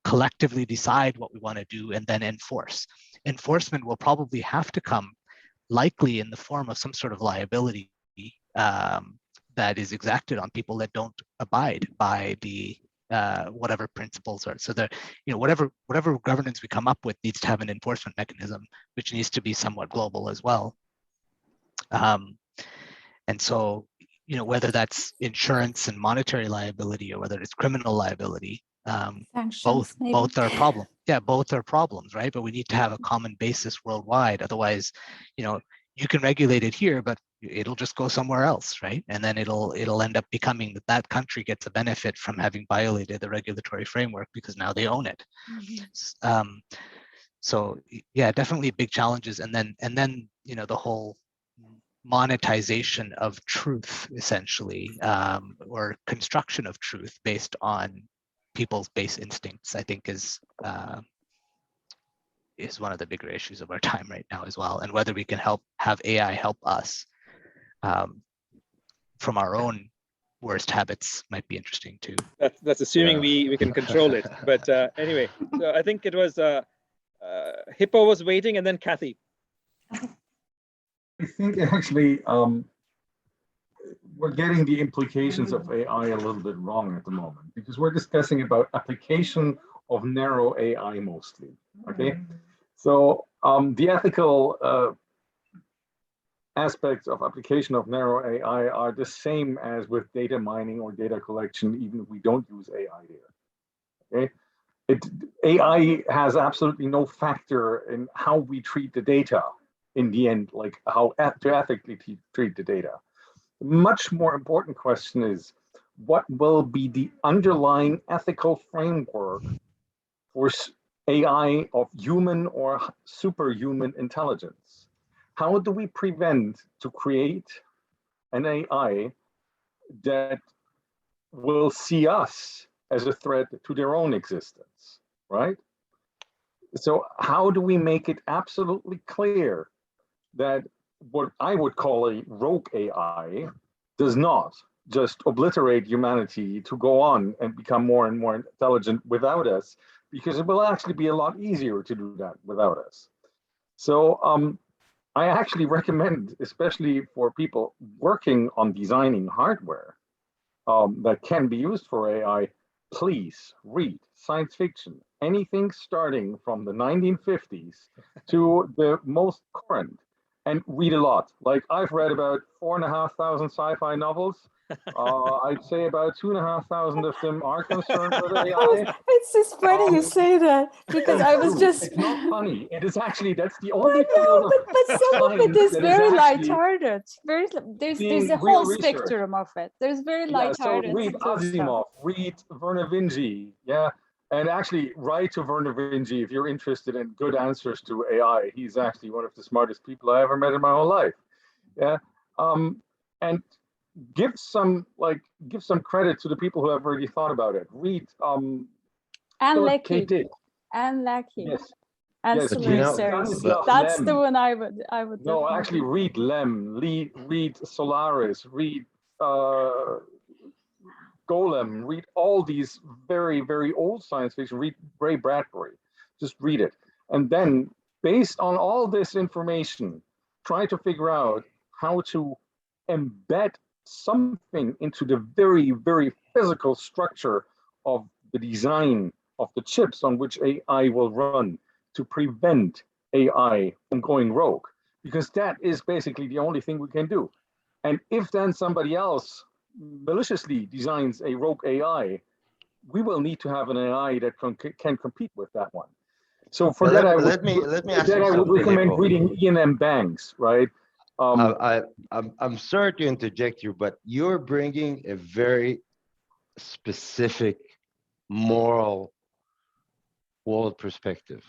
collectively decide what we want to do and then enforce. Enforcement will probably have to come likely in the form of some sort of liability that is exacted on people that don't abide by the whatever principles are. So that whatever governance we come up with needs to have an enforcement mechanism, which needs to be somewhat global as well. And so whether that's insurance and monetary liability or whether it's criminal liability, both are problem. Yeah, both are problems, right? But we need to have a common basis worldwide. Otherwise, you can regulate it here, but it'll just go somewhere else, right? And then it'll end up becoming that country gets a benefit from having violated the regulatory framework because now they own it. So yeah, definitely big challenges. And then the whole monetization of truth, essentially, or construction of truth based on people's base instincts, I think is one of the bigger issues of our time right now as well. And whether we can have AI help us from our own worst habits might be interesting too. That's assuming we can control it. But anyway, so I think it was Hippo was waiting, and then Kathy. I think actually we're getting the implications of AI a little bit wrong at the moment because we're discussing about application of narrow AI mostly. Okay, so the ethical aspects of application of narrow AI are the same as with data mining or data collection, even if we don't use AI there. Okay, AI has absolutely no factor in how we treat the data in the end, like how to ethically treat the data. The much more important question is what will be the underlying ethical framework for AI of human or superhuman intelligence? How do we prevent to create an AI that will see us as a threat to their own existence, right? So how do we make it absolutely clear that what I would call a rogue AI does not just obliterate humanity to go on and become more and more intelligent without us, because it will actually be a lot easier to do that without us. So I actually recommend, especially for people working on designing hardware that can be used for AI, please read science fiction, anything starting from the 1950s to the most current, and read a lot. Like I've read about 4,500 sci-fi novels. I'd say about 2,500 of them are concerned with AI. It's just funny you say that because I was just. It's not funny. It is actually, that's the only field but some of it is very lighthearted. There's a whole spectrum of it. There's very lighthearted. So read Asimov, read Vernor Vinge, and actually write to Vernor Vinge if you're interested in good answers to AI. He's actually one of the smartest people I ever met in my whole life. And give some credit to the people who have already thought about it. Read Anne Leckie. Anne Leckie. Yes. Ancillary series. That's the one I would. No, actually read Lem, read Solaris, read Golem, read all these very, very old science fiction, read Ray Bradbury, just read it. And then based on all this information, try to figure out how to embed something into the very, very physical structure of the design of the chips on which AI will run to prevent AI from going rogue, because that is basically the only thing we can do. And if then somebody else maliciously designs a rogue AI, we will need to have an AI that can compete with that one. So for But that, let me ask you I would something, recommend Hippo. reading Ian M. Banks, right? I'm sorry to interject you, but you're bringing a very specific moral world perspective.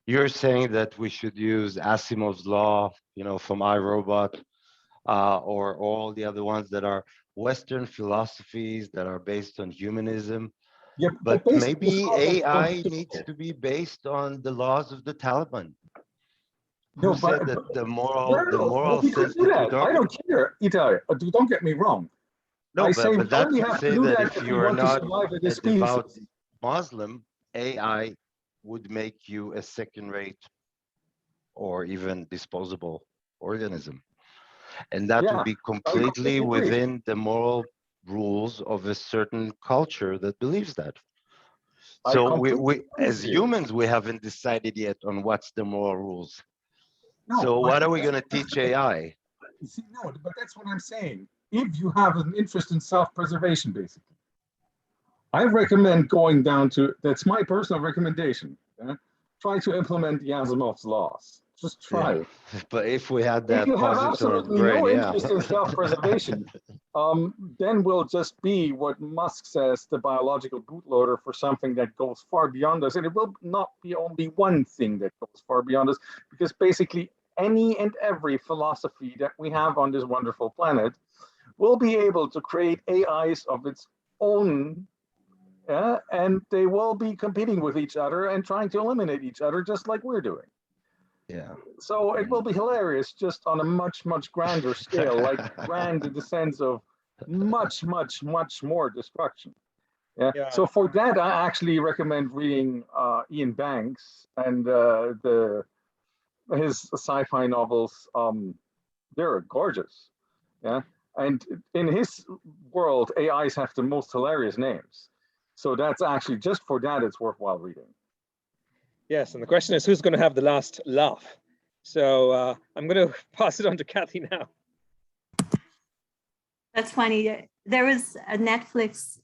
You're saying that we should use Asimov's law, from iRobot, or all the other ones that are Western philosophies that are based on humanism. Yeah, but maybe AI needs to be based on the laws of the Taliban. Who said that the moral we could sense do that we're that. I talking? don't care, Itai. Don't get me wrong. No, I say we but that's only to have to say do that that if if we you're want to not survive as a a species. devout Muslim, AI would make you a second-rate or even disposable organism. And that would Yeah, be I completely completely agree. within the moral rules of a certain culture that believes that. I So completely we agree as with you. humans, we haven't decided yet on what's the moral rules. No, So but what are we going to teach AI? You see, no, but that's what I'm saying. If you have an interest in self-preservation, basically, I recommend going down to, that's my personal recommendation. Try to implement Asimov's laws. Just try Yeah, it. but if we had If that you have positor absolutely brain, no yeah. interest in self-preservation, then we'll just be what Musk says, the biological bootloader for something that goes far beyond us. And it will not be only one thing that goes far beyond us, because basically any and every philosophy that we have on this wonderful planet will be able to create AIs of its own, and they will be competing with each other and trying to eliminate each other, just like we're doing. Yeah. So it will be hilarious, just on a much, much grander scale, like grand in the sense of much, much, much more destruction. Yeah. Yeah. So for that, I actually recommend reading Ian Banks and his sci-fi novels. They're gorgeous. Yeah. And in his world, AIs have the most hilarious names. So that's actually, just for that, it's worthwhile reading. Yes, and the question is, who's going to have the last laugh? So I'm going to pass it on to Kirthi now. That's funny. There was a Netflix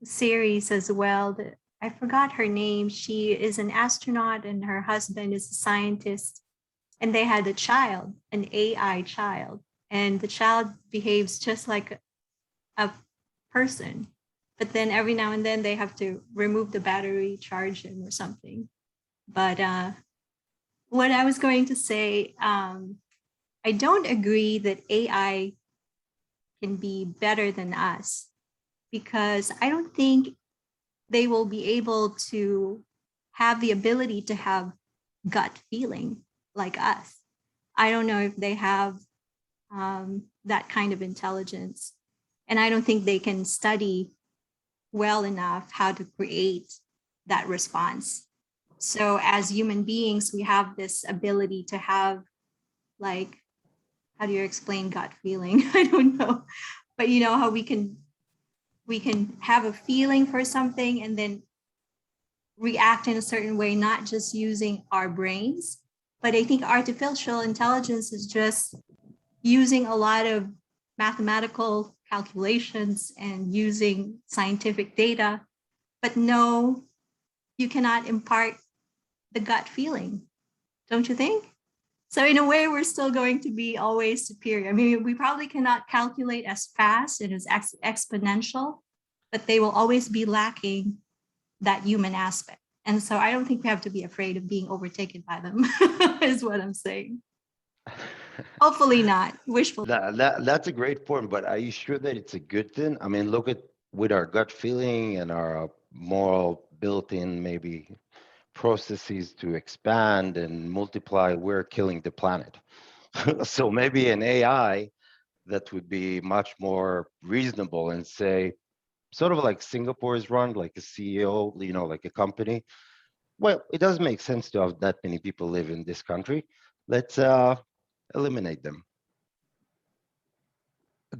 series as well that I forgot her name. She is an astronaut and her husband is a scientist, and they had a child, an AI child, and the child behaves just like a person. But then every now and then they have to remove the battery, charge him or something. But what I was going to say, I don't agree that AI can be better than us, because I don't think they will be able to have the ability to have gut feeling like us. I don't know if they have that kind of intelligence. And I don't think they can study well enough how to create that response. So as human beings, we have this ability to have, like, how do you explain gut feeling? I don't know. But you know how we can have a feeling for something and then react in a certain way, not just using our brains. But I think artificial intelligence is just using a lot of mathematical calculations and using scientific data. But no, you cannot impart the gut feeling, don't you think? So in a way, we're still going to be always superior. I mean, we probably cannot calculate as fast and as exponential, but they will always be lacking that human aspect. And so I don't think we have to be afraid of being overtaken by them, is what I'm saying. Hopefully not. Wishful. That's a great point, but are you sure that it's a good thing? I mean, look at with our gut feeling and our moral built-in maybe processes to expand and multiply, we're killing the planet. So maybe an AI that would be much more reasonable and say, sort of like Singapore is run, like a CEO, like a company. Well, it doesn't make sense to have that many people live in this country. Let's eliminate them.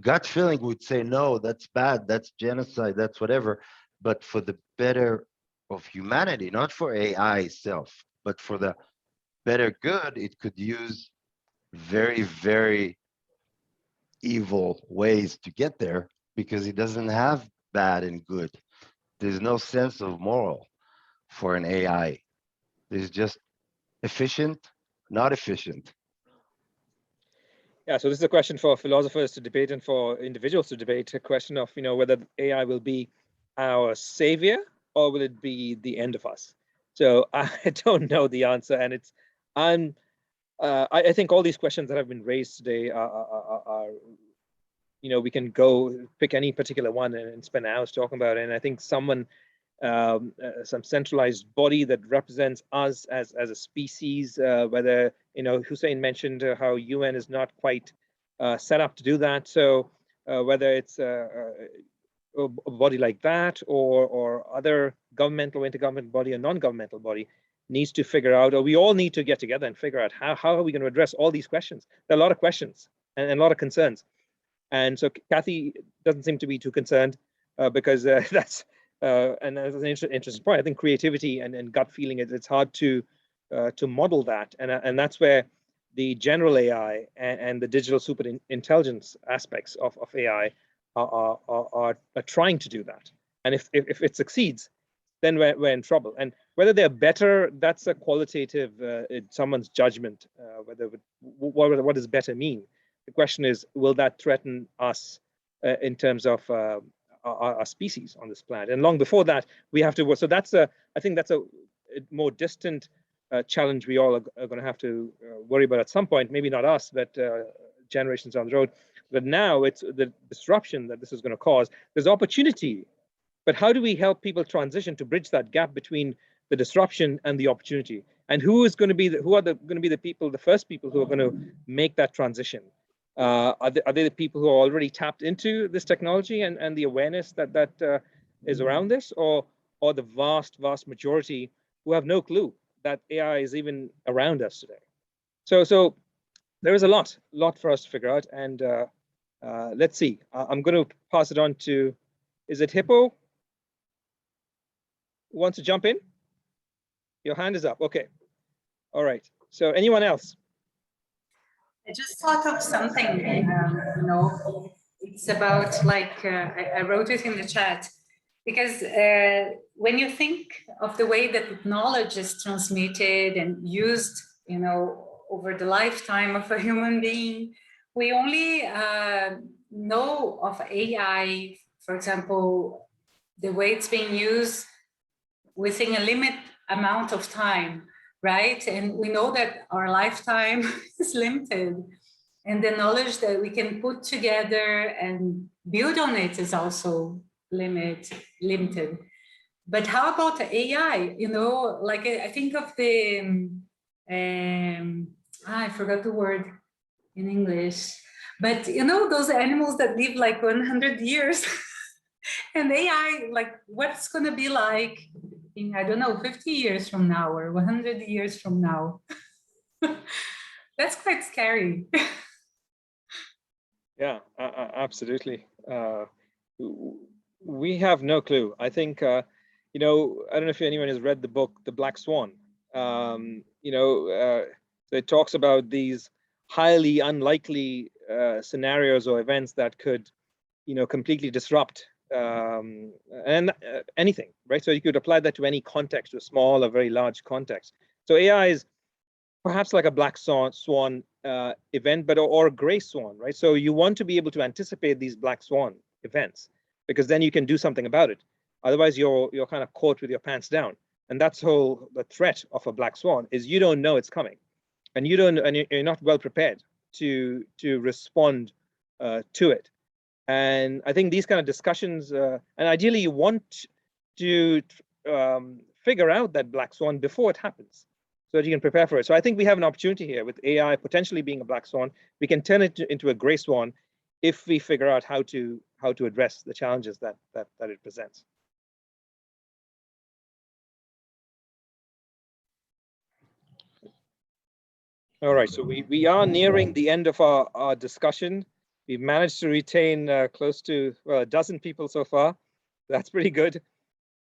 Gut feeling would say, no, that's bad, that's genocide, that's whatever. But for the better of humanity, not for AI itself, but for the better good, it could use very, very evil ways to get there, because it doesn't have bad and good. There's no sense of moral for an AI. It's just efficient, not efficient. Yeah, so this is a question for philosophers to debate and for individuals to debate, a question of, whether AI will be our savior or will it be the end of us? So I don't know the answer, and I think all these questions that have been raised today are we can go pick any particular one and spend hours talking about it. And I think some centralized body that represents us as a species, whether, Hussein mentioned how UN is not quite set up to do that. So whether it's a body like that or other governmental, intergovernmental body or non-governmental body needs to figure out, or we all need to get together and figure out how are we going to address all these questions. There are a lot of questions and a lot of concerns. And so Kathy doesn't seem to be too concerned because that's an interesting point. I think creativity and gut feeling, it's hard to model that, and that's where the general AI and the digital super intelligence aspects of AI are trying to do that. And if it succeeds, then we're in trouble. And whether they're better, that's a qualitative someone's judgment. What does better mean? The question is, will that threaten us in terms of our species on this planet? And long before that, we have to work. So I think that's a more distant challenge we all are going to have to worry about at some point. Maybe not us, but generations down the road. But now it's the disruption that this is going to cause. There's opportunity, but how do we help people transition to bridge that gap between the disruption and the opportunity? And who are going to be the people, the first people who are going to make that transition? Are they the people who are already tapped into this technology and the awareness that is around this, or the vast majority who have no clue that AI is even around us today? So there is a lot for us to figure out, and let's see. I'm going to pass it on to, is it Hippo? Who wants to jump in? Your hand is up. Okay. All right. So anyone else? I just thought of something, it's about I wrote it in the chat, because when you think of the way that knowledge is transmitted and used, over the lifetime of a human being, we only know of AI, for example, the way it's being used within a limited amount of time. Right? And we know that our lifetime is limited, and the knowledge that we can put together and build on it is also limited. But how about AI? I think of the, I forgot the word in English, but those animals that live like 100 years and AI, what's going to be like in, I don't know, 50 years from now or 100 years from now? That's quite scary. Yeah, absolutely. We have no clue. I think, I don't know if anyone has read the book, The Black Swan. So it talks about these highly unlikely scenarios or events that could, completely disrupt and anything, right? So you could apply that to any context, to a small or very large context. So AI is perhaps like a black swan event, or a gray swan, right? So you want to be able to anticipate these black swan events, because then you can do something about it. Otherwise, you're kind of caught with your pants down. And that's the threat of a black swan is you don't know it's coming, and you're not well prepared to respond to it. And I think these kind of discussions, and ideally you want to figure out that black swan before it happens, so that you can prepare for it. So I think we have an opportunity here with AI potentially being a black swan. We can turn it into a gray swan if we figure out how to address the challenges that it presents. All right, so we are nearing the end of our discussion. We've managed to retain close to, well, a dozen people so far. That's pretty good.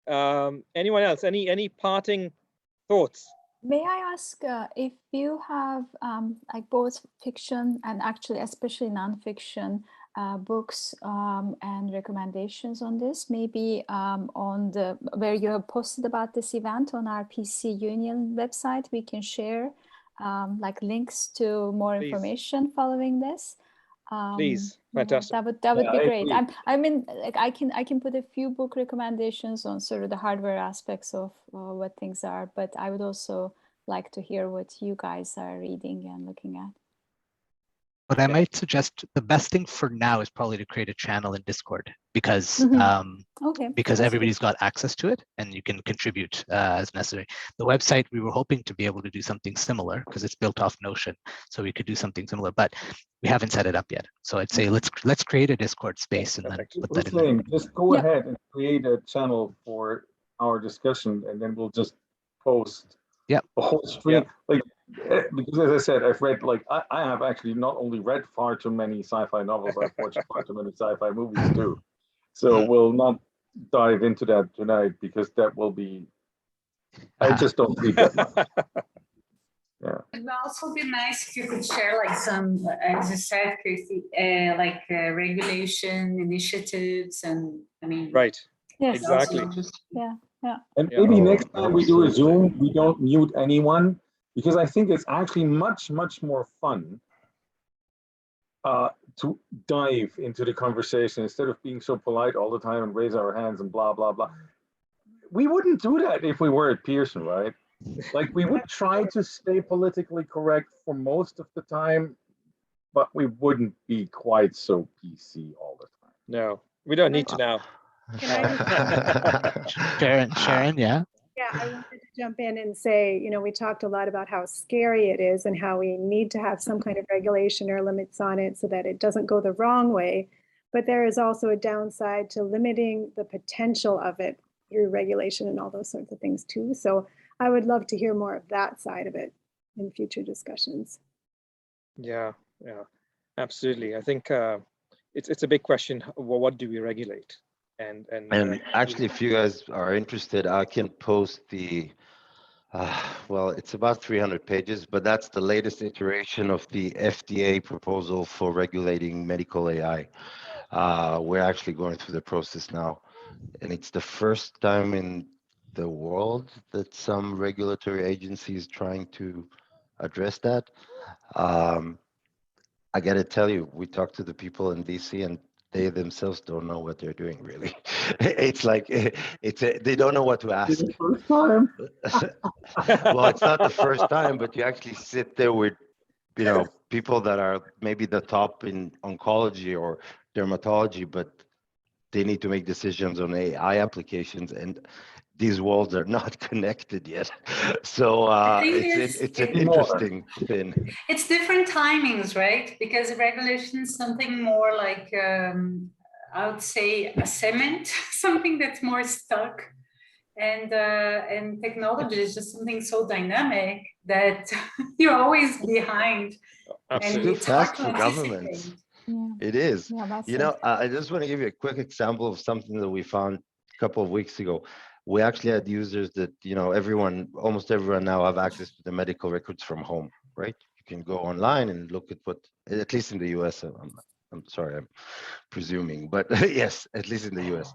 Anyone else? Any parting thoughts? May I ask if you have like both fiction and actually especially nonfiction books and recommendations on this. Maybe on the where you have posted about this event on our PC Union website, we can share like links to more information following this. Please, fantastic. That would be great. I mean, like I can put a few book recommendations on sort of the hardware aspects of what things are, but I would also like to hear what you guys are reading and looking at. But I might suggest the best thing for now is probably to create a channel in Discord because because everybody's got access to it and you can contribute as necessary. The website, we were hoping to be able to do something similar because it's built off Notion, so we could do something similar, but we haven't set it up yet. So I'd say let's create a Discord space and then put that in there. Just go ahead and create a channel for our discussion, and then we'll just post the whole stream. Like, because as I said, I've read, like, I have actually not only read far too many sci-fi novels, I've watched far too many sci-fi movies too. So we'll not dive into that tonight because that will be, I just don't read that much. Yeah. It would also be nice if you could share like some, as you said, Kirthi, like regulation initiatives and I mean. Right. Yes. Exactly. Yeah. And maybe next time we do a Zoom, we don't mute anyone, because I think it's actually much, much more fun to dive into the conversation instead of being so polite all the time and raise our hands and blah, blah, blah. We wouldn't do that if we were at Pearson, right? Like, we would try to stay politically correct for most of the time, but we wouldn't be quite so PC all the time. No, we don't need to now. Sharon, yeah. Yeah, I wanted to jump in and say, you know, we talked a lot about how scary it is and how we need to have some kind of regulation or limits on it so that it doesn't go the wrong way. But there is also a downside to limiting the potential of it through regulation and all those sorts of things too. So I would love to hear more of that side of it in future discussions. Yeah, absolutely. I think it's a big question. What do we regulate? And actually, if you guys are interested, I can post the well, it's about 300 pages, but that's the latest iteration of the FDA proposal for regulating medical AI. We're actually going through the process now, and it's the first time in the world that some regulatory agency is trying to address that. I got to tell you, we talked to the people in DC, and they themselves don't know what they're doing, really. It's like they don't know what to ask. The first time. Well, it's not the first time, but you actually sit there with, you know, people that are maybe the top in oncology or dermatology, but they need to make decisions on AI applications, and these worlds are not connected yet. So it's an interesting thing. It's different timings, right? Because regulation is something more like, I would say, a cement, something that's more stuck. And technology is just something so dynamic that you're always behind. Absolutely. It's fast for governments. It is. You know, I just want to give you a quick example of something that we found a couple of weeks ago. We actually had users that, you know, almost everyone now have access to the medical records from home, right? You can go online and look at what, at least in the US, I'm sorry, I'm presuming, but yes, at least in the US.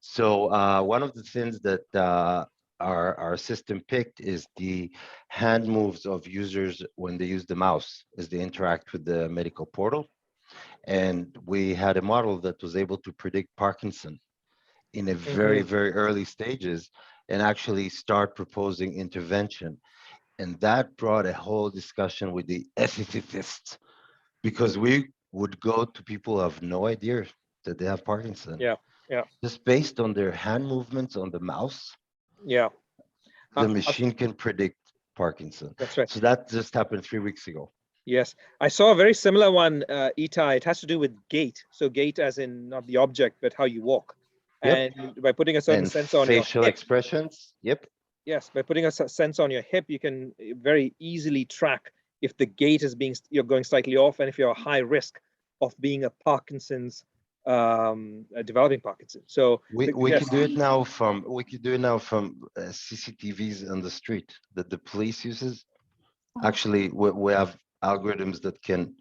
So one of the things that our system picked is the hand moves of users when they use the mouse as they interact with the medical portal. And we had a model that was able to predict Parkinson in a very, very early stages and actually start proposing intervention. And that brought a whole discussion with the ethicists, because we would go to people who have no idea that they have Parkinson. Yeah. Just based on their hand movements on the mouse. Yeah. The machine can predict Parkinson. That's right. So that just happened 3 weeks ago. Yes, I saw a very similar one, Itai. It has to do with gait. So gait as in not the object, but how you walk. Yep. And by putting a certain sense on facial your hip, expressions. Yep. Yes, by putting a sense on your hip, you can very easily track if the gait is you're going slightly off, and if you're a high risk of being a Parkinson's, developing Parkinson's. So we could do it now from CCTVs on the street that the police uses. Actually, we have algorithms that can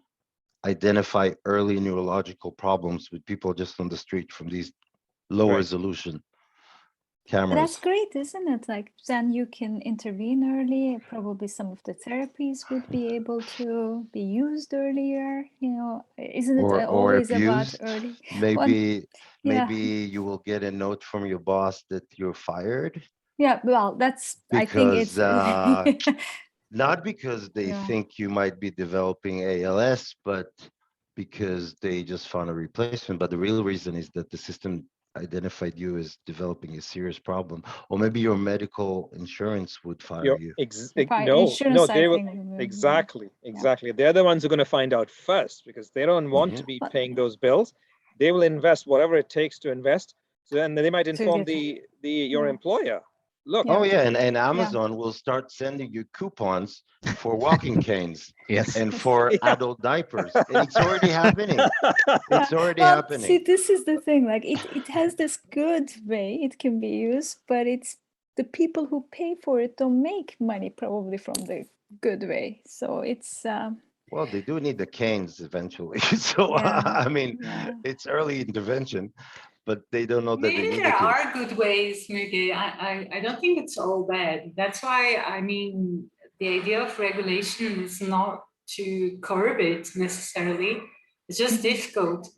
identify early neurological problems with people just on the street from these low Right. resolution But cameras. that's great, isn't it? Like then you can intervene early. Probably some of the therapies would be able to be used earlier. You know, isn't it Or always about abused. early? Maybe Yeah. you will get a note from your boss that you're fired Yeah. Well, that's. I think because it's. not because they Yeah. think you might be developing ALS, but because they just found a replacement. But the real reason is that the system identified you as developing a serious problem, or maybe your medical insurance would fire you. No, Insurance, they I will think, exactly. They're the ones who are going to find out first because they don't want to be paying those bills. They will invest whatever it takes to invest. So then they might inform your employer. Look. Oh yeah, and Amazon will start sending you coupons for walking canes and for adult diapers. And it's already happening. It's already Well, happening. see, this is the thing. Like it has this good way it can be used, but it's the people who pay for it don't make money probably from the good way. So it's. Well, they do need the canes eventually. So I mean, it's early intervention, but they don't know that they Maybe need there the canes. are good ways, maybe. I don't think it's all bad. That's why, I mean, the idea of regulation is not to curb it necessarily. It's just difficult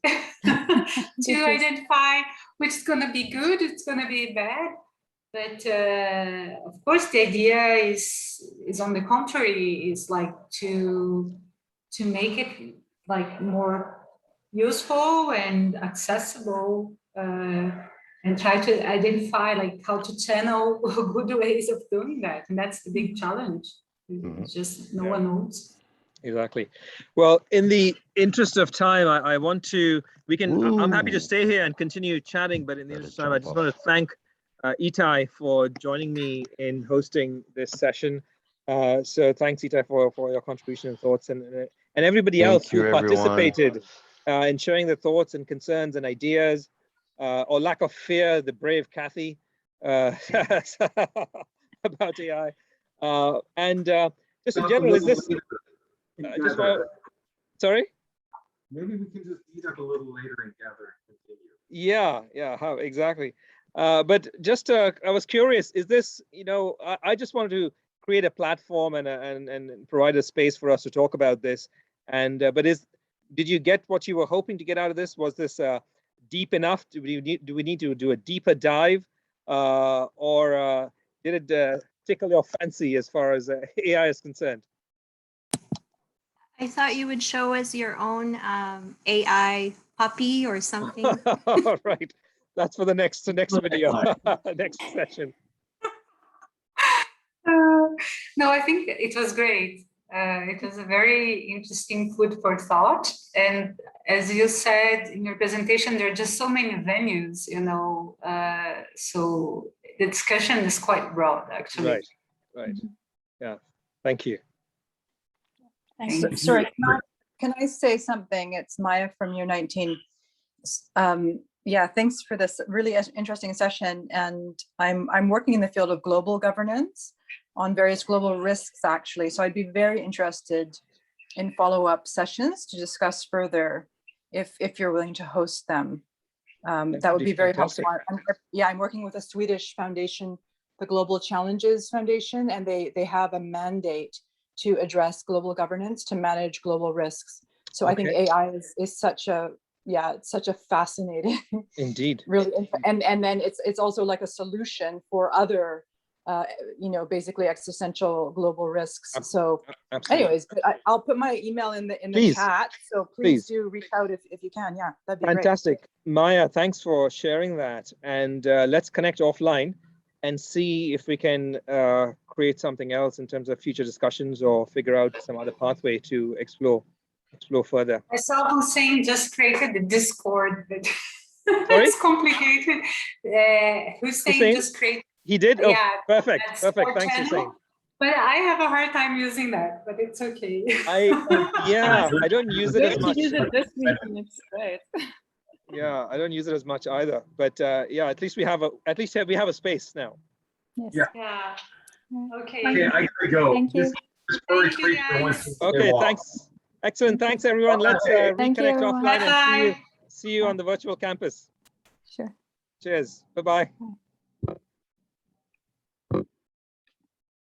to identify which is going to be good, it's going to be bad. But of course, the idea is on the contrary, is like to make it like more useful and accessible, and try to identify like how to channel good ways of doing that. And that's the big challenge. It's just no one knows. Exactly. Well, in the interest of time, I want to, I'm happy to stay here and continue chatting, but in the interest of time, I just want to thank Itai for joining me in hosting this session. So thanks, Itai, for your contribution and thoughts, and everybody else who participated in sharing their thoughts and concerns and ideas, or lack of fear, the brave Kathy about AI. And just in general, is this... sorry? Maybe we can just eat up a little later and gather and continue. Yeah, how exactly. But just I was curious, is this, I just wanted to create a platform and provide a space for us to talk about this. And but did you get what you were hoping to get out of this? Was this deep enough? Do we need to do a deeper dive, or did it tickle your fancy as far as AI is concerned? I thought you would show us your own AI puppy or something. Right, that's for the next video, next session. No, I think it was great. It was a very interesting food for thought. And as you said in your presentation, there are just so many venues, so the discussion is quite broad, actually. Right. Yeah, thank you. Sorry, can I say something? It's Maya from Year 19. Yeah, thanks for this really interesting session. And I'm working in the field of global governance on various global risks, actually. So I'd be very interested in follow-up sessions to discuss further if you're willing to host them. That would be very helpful. I'm working with a Swedish foundation, the Global Challenges Foundation, and they have a mandate to address global governance, to manage global risks. So I think AI is such a fascinating, indeed, really, and then it's also like a solution for other, basically existential global risks. So, anyways, I'll put my email in the chat. So please do reach out if you can. Yeah, that'd be fantastic. Great. Maya, thanks for sharing that, and let's connect offline and see if we can create something else in terms of future discussions or figure out some other pathway to explore further. I saw Hussein just created the Discord, but it's complicated. Hussein just created. He did? Yeah, oh, perfect. Thanks, Hussein. But I have a hard time using that, but it's okay. I don't use it as much. Use it this week and it's great. Yeah, I don't use it as much either. But yeah, at least we have a space now. Yes. Yeah. Okay. Okay, I gotta go. Thank you. Thank you, guys. Okay, thanks. Excellent. Thanks, everyone. Let's Thank you, reconnect everyone. offline and Bye-bye. see you on the virtual campus. Sure. Cheers. Bye-bye. Bye.